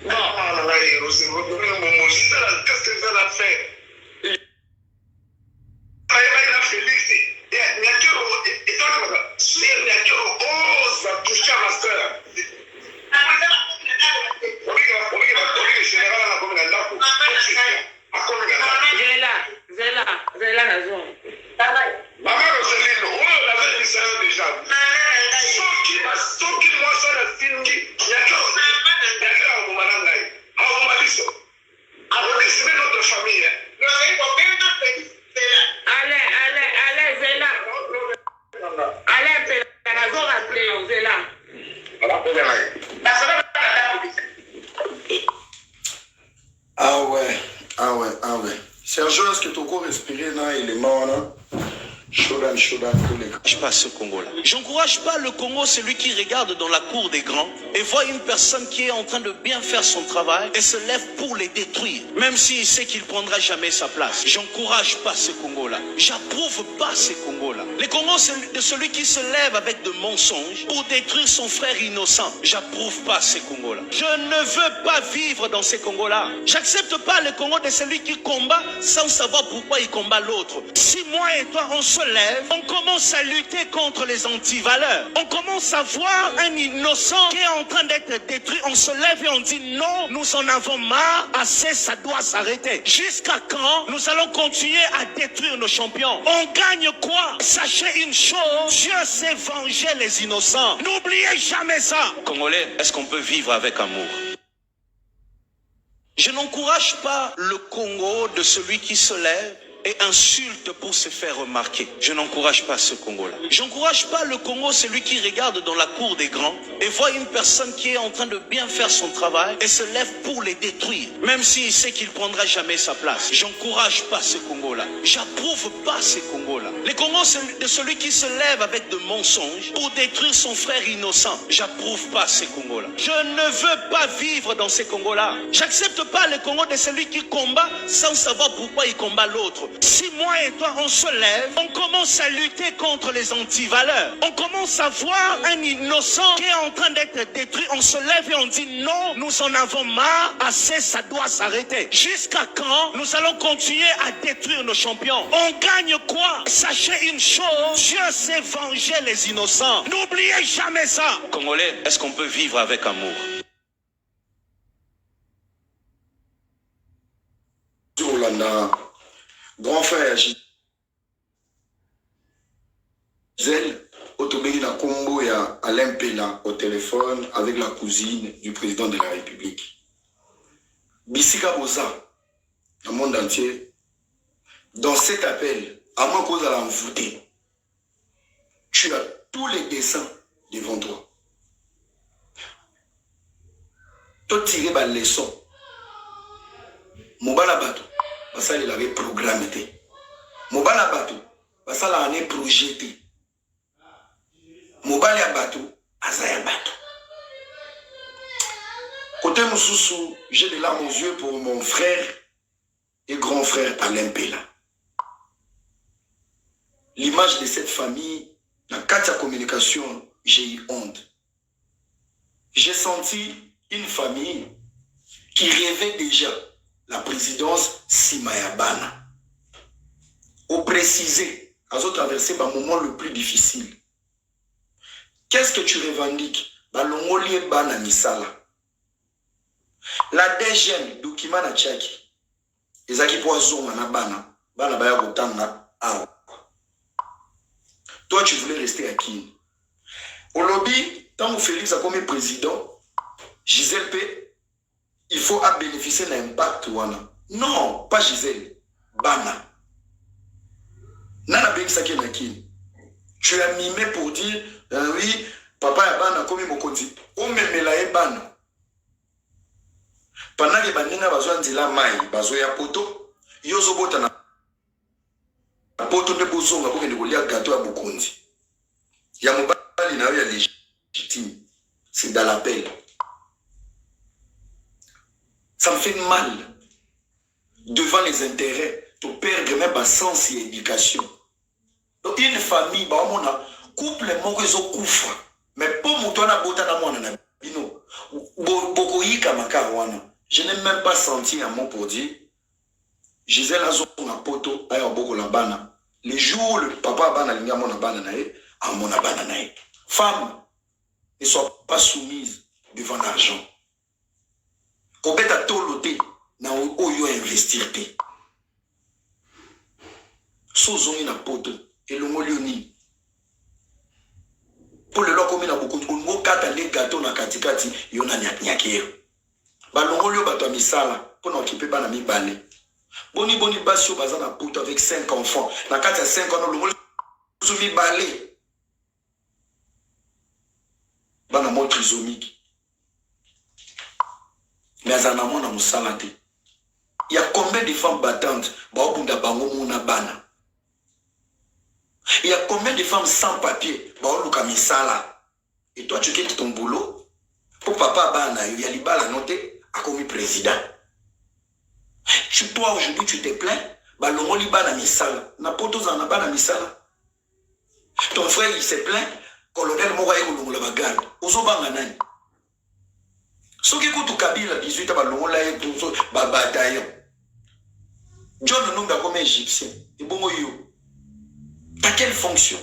Non, là il Rosé mon Gisèle qu'est-ce que ça a fait? Il a Félix et Niakero et toi si Niakero ose toucher ma sœur. Zela raison. Maman Roseline, on avait dit ça déjà. Sauf qui moi ça le film qui il y a que on m'a dit ça. On va décider notre famille. Allez, Zela. Allez, raison rappeler Zela. Ah ouais. Sergio, est-ce que tu as respiré dans l'élément là? Shodan, Je pas ce Congo-là. J'encourage pas le Congo, celui qui regarde dans la cour des grands et voit une personne qui est en train de bien faire son travail et se lève pour les détruire, même s'il sait qu'il prendra jamais sa place. J'encourage pas ce Congo-là. J'approuve pas ce Congo-là. Le Congo, c'est de celui qui se lève avec de mensonges pour détruire son frère innocent. J'approuve pas ce Congo-là. Je ne veux pas vivre dans ce Congo-là. J'accepte pas le Congo de celui qui combat sans savoir pourquoi il combat l'autre. Si moi et toi, on se lève, on commence à lutter contre les antivaleurs. On commence à voir un innocent qui est en train d'être détruit. On se lève et on dit non, nous en avons marre, assez, ça doit s'arrêter. Jusqu'à quand nous allons continuer à détruire nos champions? On gagne quoi? Sachez une chose, Dieu sait venger les innocents. N'oubliez jamais ça. Congolais, est-ce qu'on peut vivre avec amour? Je n'encourage pas le Congo de celui qui se lève et insulte pour se faire remarquer. Je n'encourage pas ce Congo-là. J'encourage pas le Congo, celui qui regarde dans la cour des grands et voit une personne qui est en train de bien faire son travail et se lève pour les détruire, même s'il sait qu'il prendra jamais sa place. J'encourage pas ce Congo-là. J'approuve pas ce Congo-là. Le Congo, c'est de celui qui se lève avec de mensonges pour détruire son frère innocent. J'approuve pas ce Congo-là. Je ne veux pas vivre dans ce Congo-là. J'accepte pas le Congo de celui qui combat sans savoir pourquoi il combat l'autre. Si moi et toi on se lève, on commence à lutter contre les antivaleurs. On commence à voir un innocent qui est en train d'être détruit. On se lève et on dit non, nous en avons marre, assez, ça doit s'arrêter. Jusqu'à quand nous allons continuer à détruire nos champions? On gagne quoi? Sachez une chose, Dieu sait venger les innocents. N'oubliez jamais ça. Congolais, est-ce qu'on peut vivre avec amour? Grand frère Gisèle, Otobégi na Congo, il y a Alain Pena au téléphone avec la cousine du président de la République. Bissika Boza, dans le monde entier, dans cet appel, à moins qu'on allait envoûter, tu as tous les dessins devant toi. Toi, tirer la leçon. Mobala Bato. Ça, il avait programmé. Mobala Bato, ça, il avait projeté. Mobala Bato, Azaya Bato. Côté Moussoussou, j'ai des larmes aux yeux pour mon frère et grand frère Alain Pela. L'image de cette famille, dans la carte de communication, j'ai eu honte. J'ai senti une famille qui rêvait déjà la présidence Simayabana. Au préciser, à traverser le moment le plus difficile. Qu'est-ce que tu revendiques? Balongoli Bana Misala. La DGN, document na Tchaki. Ezaki poison na Bana. Bana baya gotanga awa. Toi, tu voulais rester à qui? Au lobby, tant que Félix a comme président, Gisèle P. Il faut bénéficier de l'impact. Non, pas Gisèle. Bana. Nana Bensaki Nakini. Tu as mimé pour dire, oui, papa et Bana comme Mokondi. On me mela Bana. Pendant que Banina Bazoan dit la maille, Bazoya Poto, Yozo Botana. Poto de Bozonga pour que nous voyons gâteau à Bokondi. Yamobali n'a eu légitime. C'est dans l'appel. Ça me fait mal. devant les intérêts, pour perdre même ma sens et éducation. Donc une famille, bah on a couple moko zo koufa, mais pour mon na bota na mwana na bino, boko yika makawana. Je n'ai même pas senti un mot pour dire Gisèle a son poto aya boko la bana. Les jours où le papa bana linga mona bana nae, a mona bana nae. Femme, ne sois pas soumise devant l'argent. Kobeta tolote na oyo investir te. Sozongi na poto et le molioni. Pour le loco na beaucoup on mo kata les gâteaux na katikati yona nyakero. Ba longolio bato misala pour n'occuper bana mi balé. Boni basio baza na poto avec 5 enfants. Na kati ya 5 ans longolio mi balé. Bana mo trisomique. Mais azana mo na musala te. Il y a combien de femmes battantes ba obunda bango mona bana. Il y a combien de femmes sans papier? Et toi, tu quittes ton boulot pour papa bana, il y a l'ibala noté a commis président. Toi, aujourd'hui, tu te plains, balongo libana misala. Na potos en abana misala. Ton frère, il se plaint, colonel Moura et Kolongo la bagarre. Ozo banga nani. Soki kutu Kabila 18 ans, balongo la et tout, babataillon. John Nunga comme égyptien. Et bon, yo. T'as quelle fonction?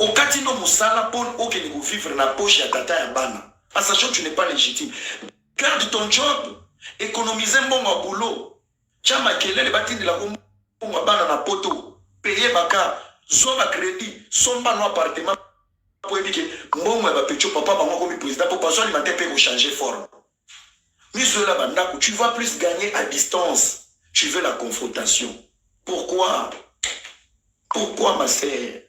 Au Katino Moussala, pour aucun vivre dans la poche à tata et bana. En sachant que tu n'es pas légitime. Garde ton job. Économisez un bon boulot. Tchama kele les bâtiments de la bombe bana na poto. Payer baka. Zoma crédit. Somba no appartement. Pour dire que mon ma petit papa va comme président pour pas alimenter pour changer forme. Misola bandako, tu vas plus gagner à distance. Tu veux la confrontation. Pourquoi? Pourquoi, ma sœur?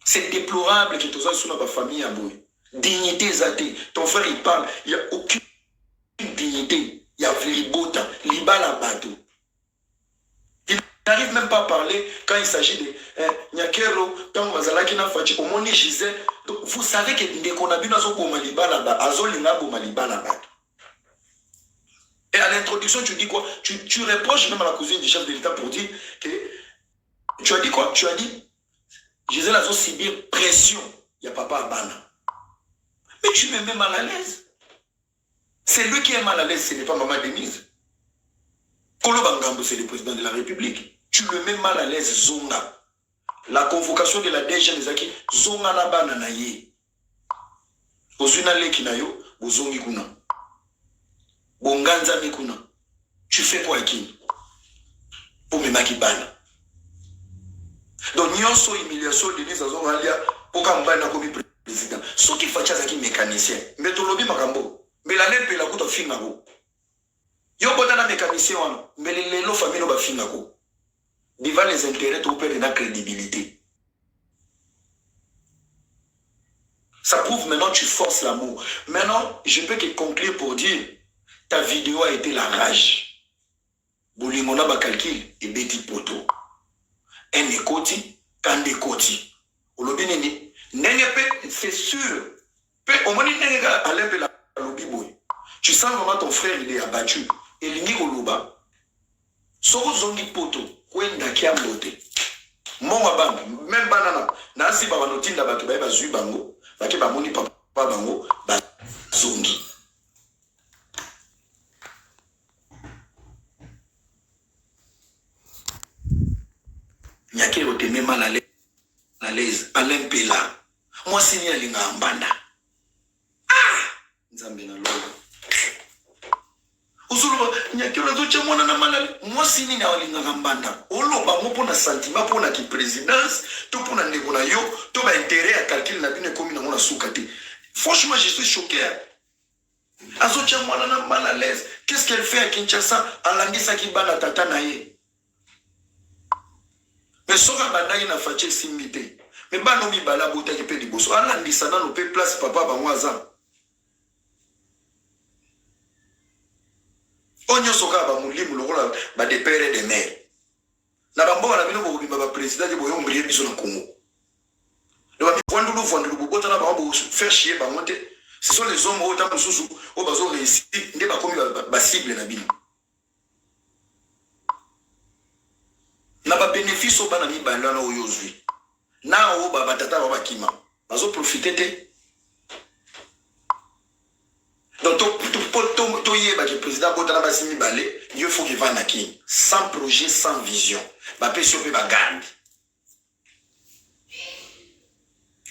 C'est déplorable que tu sois sur notre famille à bout. Dignité, Zate. Ton frère, il parle. Il n'y a aucune dignité. Il y a Flibota, Libala Bato. Il n'arrive même pas à parler quand il s'agit de Nyakero, quand Mazalaki n'a fait au Moni Gisèle. Vous savez que dès qu'on a vu dans un Libala Bato, Azolina Libala Bato. Et à l'introduction, tu dis quoi? Tu reproches même à la cousine du chef de l'État pour dire que. Tu as dit quoi? Tu as dit, Gisèle a subir pression. Il y a papa à Bana. Mais tu me mets mal à l'aise. C'est lui qui est mal à l'aise, ce n'est pas Maman Denise. Kolo Bangambo, c'est le président de la République. Tu le mets mal à l'aise, Zonga. La convocation de la DG Nezaki, Zonga na Bana na ye. Ozuna leki na yo, Bozongi kuna. Bonganza mikuna. Tu fais quoi qui? Pour me maki Bana. Donc, nyonso humiliation de Denise Azoralia pour qu'on baille comme président. Ce qui fait ça qui mécanicien. Mais tu l'obis makambo. Mais la lempe la kuta fingago. Yo botana mécanicien wana. Mais les lo famille no ba fingago. Devant les intérêts, tu perds la crédibilité. Ça prouve maintenant tu forces l'amour. Maintenant, je peux que conclure pour dire ta vidéo a été la rage. Bolimona ba calcul et beti poto. Un écoti, quand écoti. Olobineni, c'est sûr. Au moins, tu sens vraiment ton frère, il est abattu. Et l'ini oloba. Soro zongi poto, kwenda kiambote. Mon abang, même banana. Nasi babanotinda batu ba zui bango, baki ba moni papa bango, ba zongi. Nyake ote me mal à l'aise, Alain Pela. Moi signé à l'inga ambanda. Ah! Nzambe na lola. Uzulu nyake ote cha mwana na mal à l'aise. Moi signé à l'inga ambanda. Olo ba mo pona sentiment pona ki présidence, to pona ndeko na yo, to ba intérêt à calcul na bine komi na mona soukate. Franchement, je suis choqué. Azo cha mwana na mal à l'aise. Qu'est-ce qu'elle fait à Kinshasa? Alangisa ki bana tata na ye. Mais soka bandai na fache simite. Mais bano mi bala bota ki pe di boso. Ala ndisana no pe place papa ba mwaza. Onyo soka ba mulimu lokola ba de père et de mère. Na ba mbona bino bo bimba ba président ki boyo mbriye biso na Congo. Le ba vondulu bota na ba bo faire chier ba monter. Ce sont les hommes au temps sous au bazo réussi nde ba komi ba cible na bino. na ba bénéfice au bana mibala na oyozwi na o ba batata ba bakima bazo profiter te. Donc to yeba que président botana ba simi balé il faut qu'il va na ki sans projet sans vision ba pe sur pe ba garde.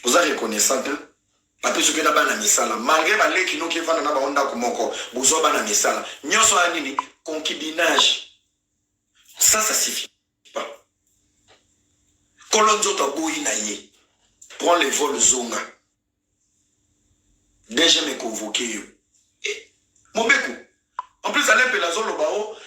Vous avez reconnaissant que ba pe sur pe na ba na misala malgré ba leki no ki vana na ba onda komoko bozo ba na misala nyoso anini concubinage ça suffit pas. Kolonzo to boyi na ye prend les vols zonga déjà me convoqué yo mon beku en plus aller la zone bao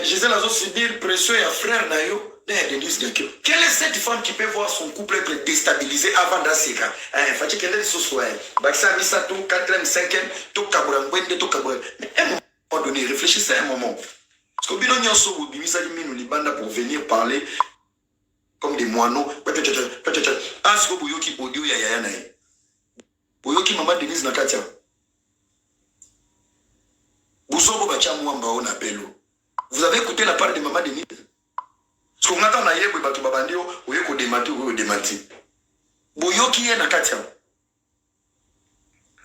Gisèle la zone subir pression et frère na yo quelle est cette femme qui peut voir son couple être déstabilisé avant d'asséca fati kende so soir baksa misa tout 4e 5e tout kabura ngwende tout kabura mais un moment donné réfléchissez un moment parce que bino nyonso bo bimisa limino libanda pour venir parler comme des moineaux peut-être asko boyoki audio ya yaya na ye boyoki maman Denise na katia Bouzongo bacha mwamba ona pelo. Vous avez écouté la part de maman Denise? Parce qu'on attend na yebo batu babandio oyeko demati ou demati. Boyoki ye na katia.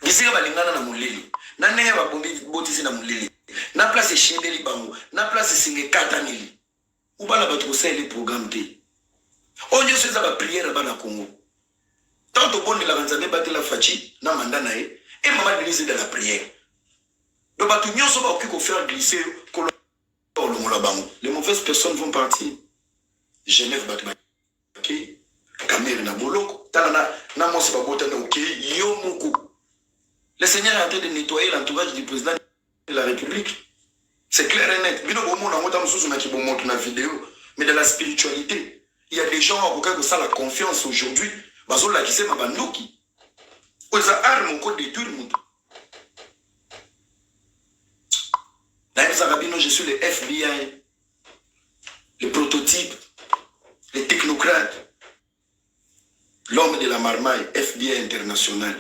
Gisira balingana na mulili. Na nenge ba bombi botisi na mulili. Na place shindeli bango. Na place singe katanili. Ubala batu osele programme te. Onyo seza ba prière bana Congo. Tant au bon de la Nzambe batela fachi na mandana e et maman Denise de la prière. Donc, faire glisser les mauvaises personnes vont partir. Genève, le Seigneur est en train de nettoyer l'entourage du président de la République. C'est clair et net. Mais de la spiritualité, il y a des gens qui ont ça la confiance aujourd'hui. Je suis le FBI, le prototype, les technocrates, l'homme de la marmaille, FBI international.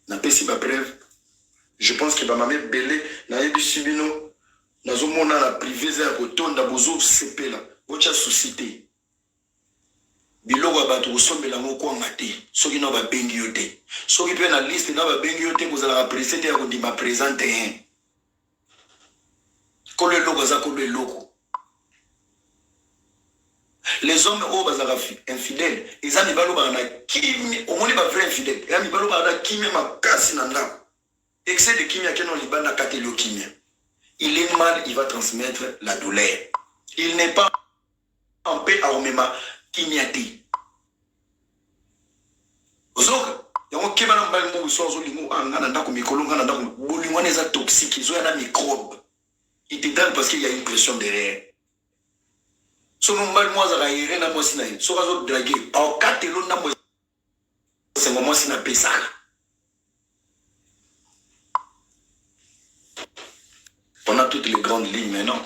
N'a pas si ma preuve. Je pense que ma mère belé n'a eu du subino. N'a pas la privée à côté de Bozo CP là. Ocha société. Biloko abatu osombe la moko ngate. Soki na ba bengi yote. Soki pe na liste na ba bengi yote vous allez présenter à ma présenter. Les hommes au bazar infidèles, ils ont mis au moins pas vrai infidèle. Ils ont mis kimia ma casse nanda. Excès de kimia qui non libana katelo kimia. Il est mal, il va transmettre la douleur. Il n'est pas en paix à omema kimiati. Ozoka, yango kebana mbali mo so zo lingo angana ndako mikolo ngana ndako bolingo za toxique, zo yana microbe. Il te donne parce qu'il y a une pression derrière. Si on mal moi ça aéré na moi sinaï, so razo draguer. Au katelo na moi c'est moment sina pesa. On a toutes les grandes lignes maintenant.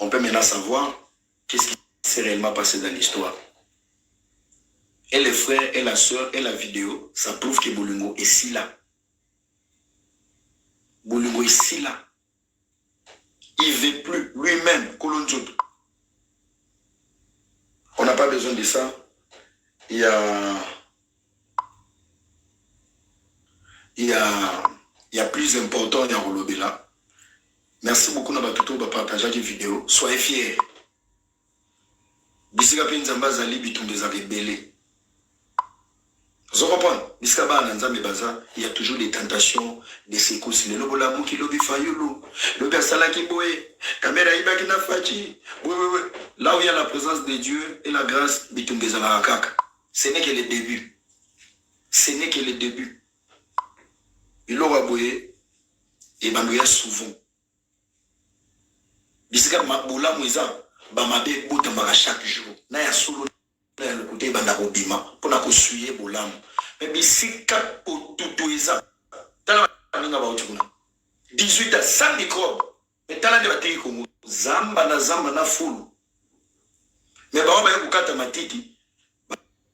On peut maintenant savoir qu'est-ce qui s'est réellement passé dans l'histoire. Et les frères et la sœur et la vidéo, ça prouve que Bolingo est si là. Bolingo est si là. Il ne veut plus lui-même, Kolonzo. On n'a pas besoin de ça. Il y a plus important, il y a Rolobela. Merci beaucoup de partager cette vidéo. Soyez fiers. Bisika Pinzamba Zali Bitum des rebelles. Vous comprenez? Il y a toujours des tentations, des secousses. Le lobolamou qui lobi fayolo, le bersala qui boye, caméra iba qui n'a fachi. Là où il y a la présence de Dieu et la grâce, bitum des alarakak. Ce n'est que le début. Ce n'est que le début. Il aura boye et bandouya souvent. Bisika maboula mouza, bamabe boutambara chaque jour. Na ya solo. Le côté bandarobima pour na suyer bolam mais bisika potutuiza tala ninga ba utuna 18 à 100 microbes mais tala de batiki kongo zamba na fulu mais ba ba kukata matiti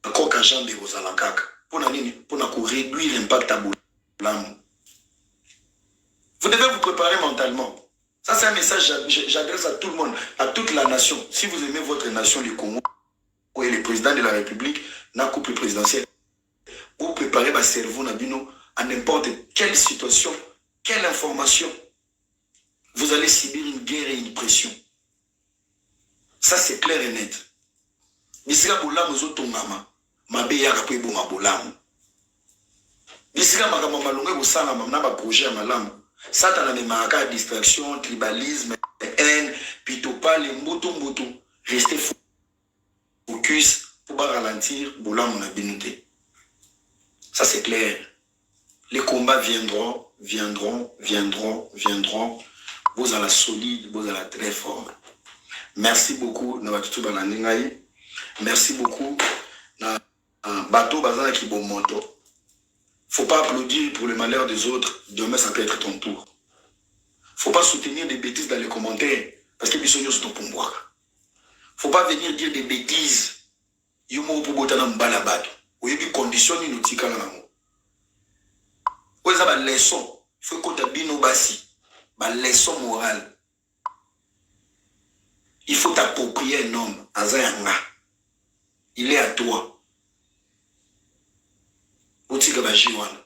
koka jambe ozala kaka pour na nini pour na ko réduire l'impact à bolam. Vous devez vous préparer mentalement. Ça, c'est un message que j'adresse à tout le monde, à toute la nation. Si vous aimez votre nation, le Congo, et le président de la République, dans le couple présidentiel, vous préparez votre cerveau à n'importe quelle situation, quelle information. Vous allez subir une guerre et une pression. Ça, c'est clair et net. Bisika bolam zotongama, mabe yaka po eboma bolam. Bisika makama malonga bosala na ba projet ya malamu. Sata na memaka distraction, tribalisme, haine, pitopa le mbutu. Restez focus pour ralentir bolam na binute. Ça c'est clair. Les combats viendront. Vous allez solide, vous allez très fort. Merci beaucoup na batutu balandingai. Merci beaucoup na bateau bazana ki bon moto. Faut pas applaudir pour le malheur des autres, demain ça peut être ton tour. Faut pas soutenir des bêtises dans les commentaires parce que bisogno sont pour moi. Faut pas venir dire des bêtises. Yomo pour botana mbala bato. Oyebi condition ni notika na mo. Oza ba leçon, faut que tu bino basi. Ba leçon morale. Il faut t'approprier un homme, azayanga. Il est à toi. Otika ba jiwana.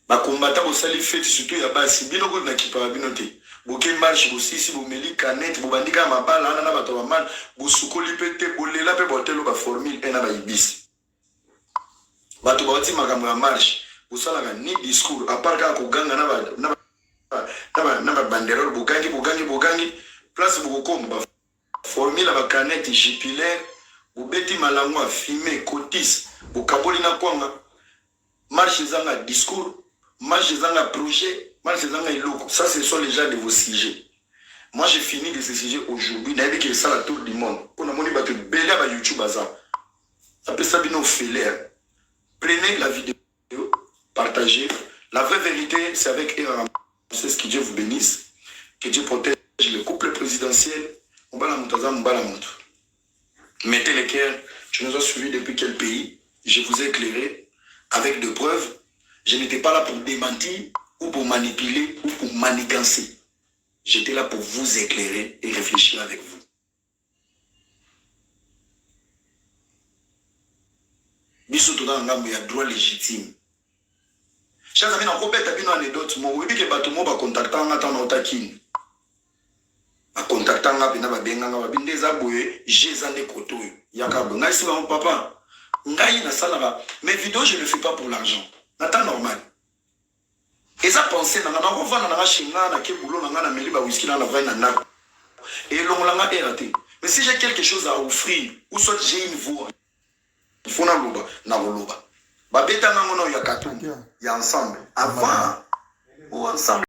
Ba combattant au sali fête surtout ya basi bino ko na kipa bino te. Boke marche bosisi bomeli canette bobandika mabala ana na bato ba mal bosukoli pete bolela pe botelo ba formule ena ba ibisi. Bato ba oti makambo ya marche bosala ni discours à part ka ko ganga na ba banderole bogangi place bokokomba formule ba canette jupilaire bobeti malango afimé cotis bokaboli na kwanga marche zanga discours marche zanga projet marche zanga iloko. Ça ce sont les gens de vos sujets. Moi j'ai fini de ces sujets aujourd'hui n'avez que ça la tour du monde on a moni bato bela ba YouTube ça peut ça bino faire. Prenez la vidéo, partagez. La vraie vérité c'est avec Aaron. C'est ce que Dieu vous bénisse, que Dieu protège le couple présidentiel. On va la monter. Mettez les cœurs. Tu nous as suivis depuis quel pays? Je vous ai éclairé avec des preuves. Je n'étais pas là pour démentir ou pour manipuler ou pour manigancer. J'étais là pour vous éclairer et réfléchir avec vous. Biso toda ngambo ya droit légitime. Chers amis, on peut être une anecdote. Moi, oui, que batumo ba contactant ngata na otakini. Ba contactant ngaba na ba benga ngaba bindeza boye, jezane koto. Yakabo ngai si ba papa. Ngai na sala mes vidéos je ne fais pas pour l'argent. Nata normal. Et ça penser na na revana na chinga na ke boulot na na meli ba whisky na la vin na na. Et longolanga est raté. Mais si j'ai quelque chose à offrir ou soit j'ai une voix, il faut na loba na loba. Babeta nangono ya katu ya ensemble avant ou ensemble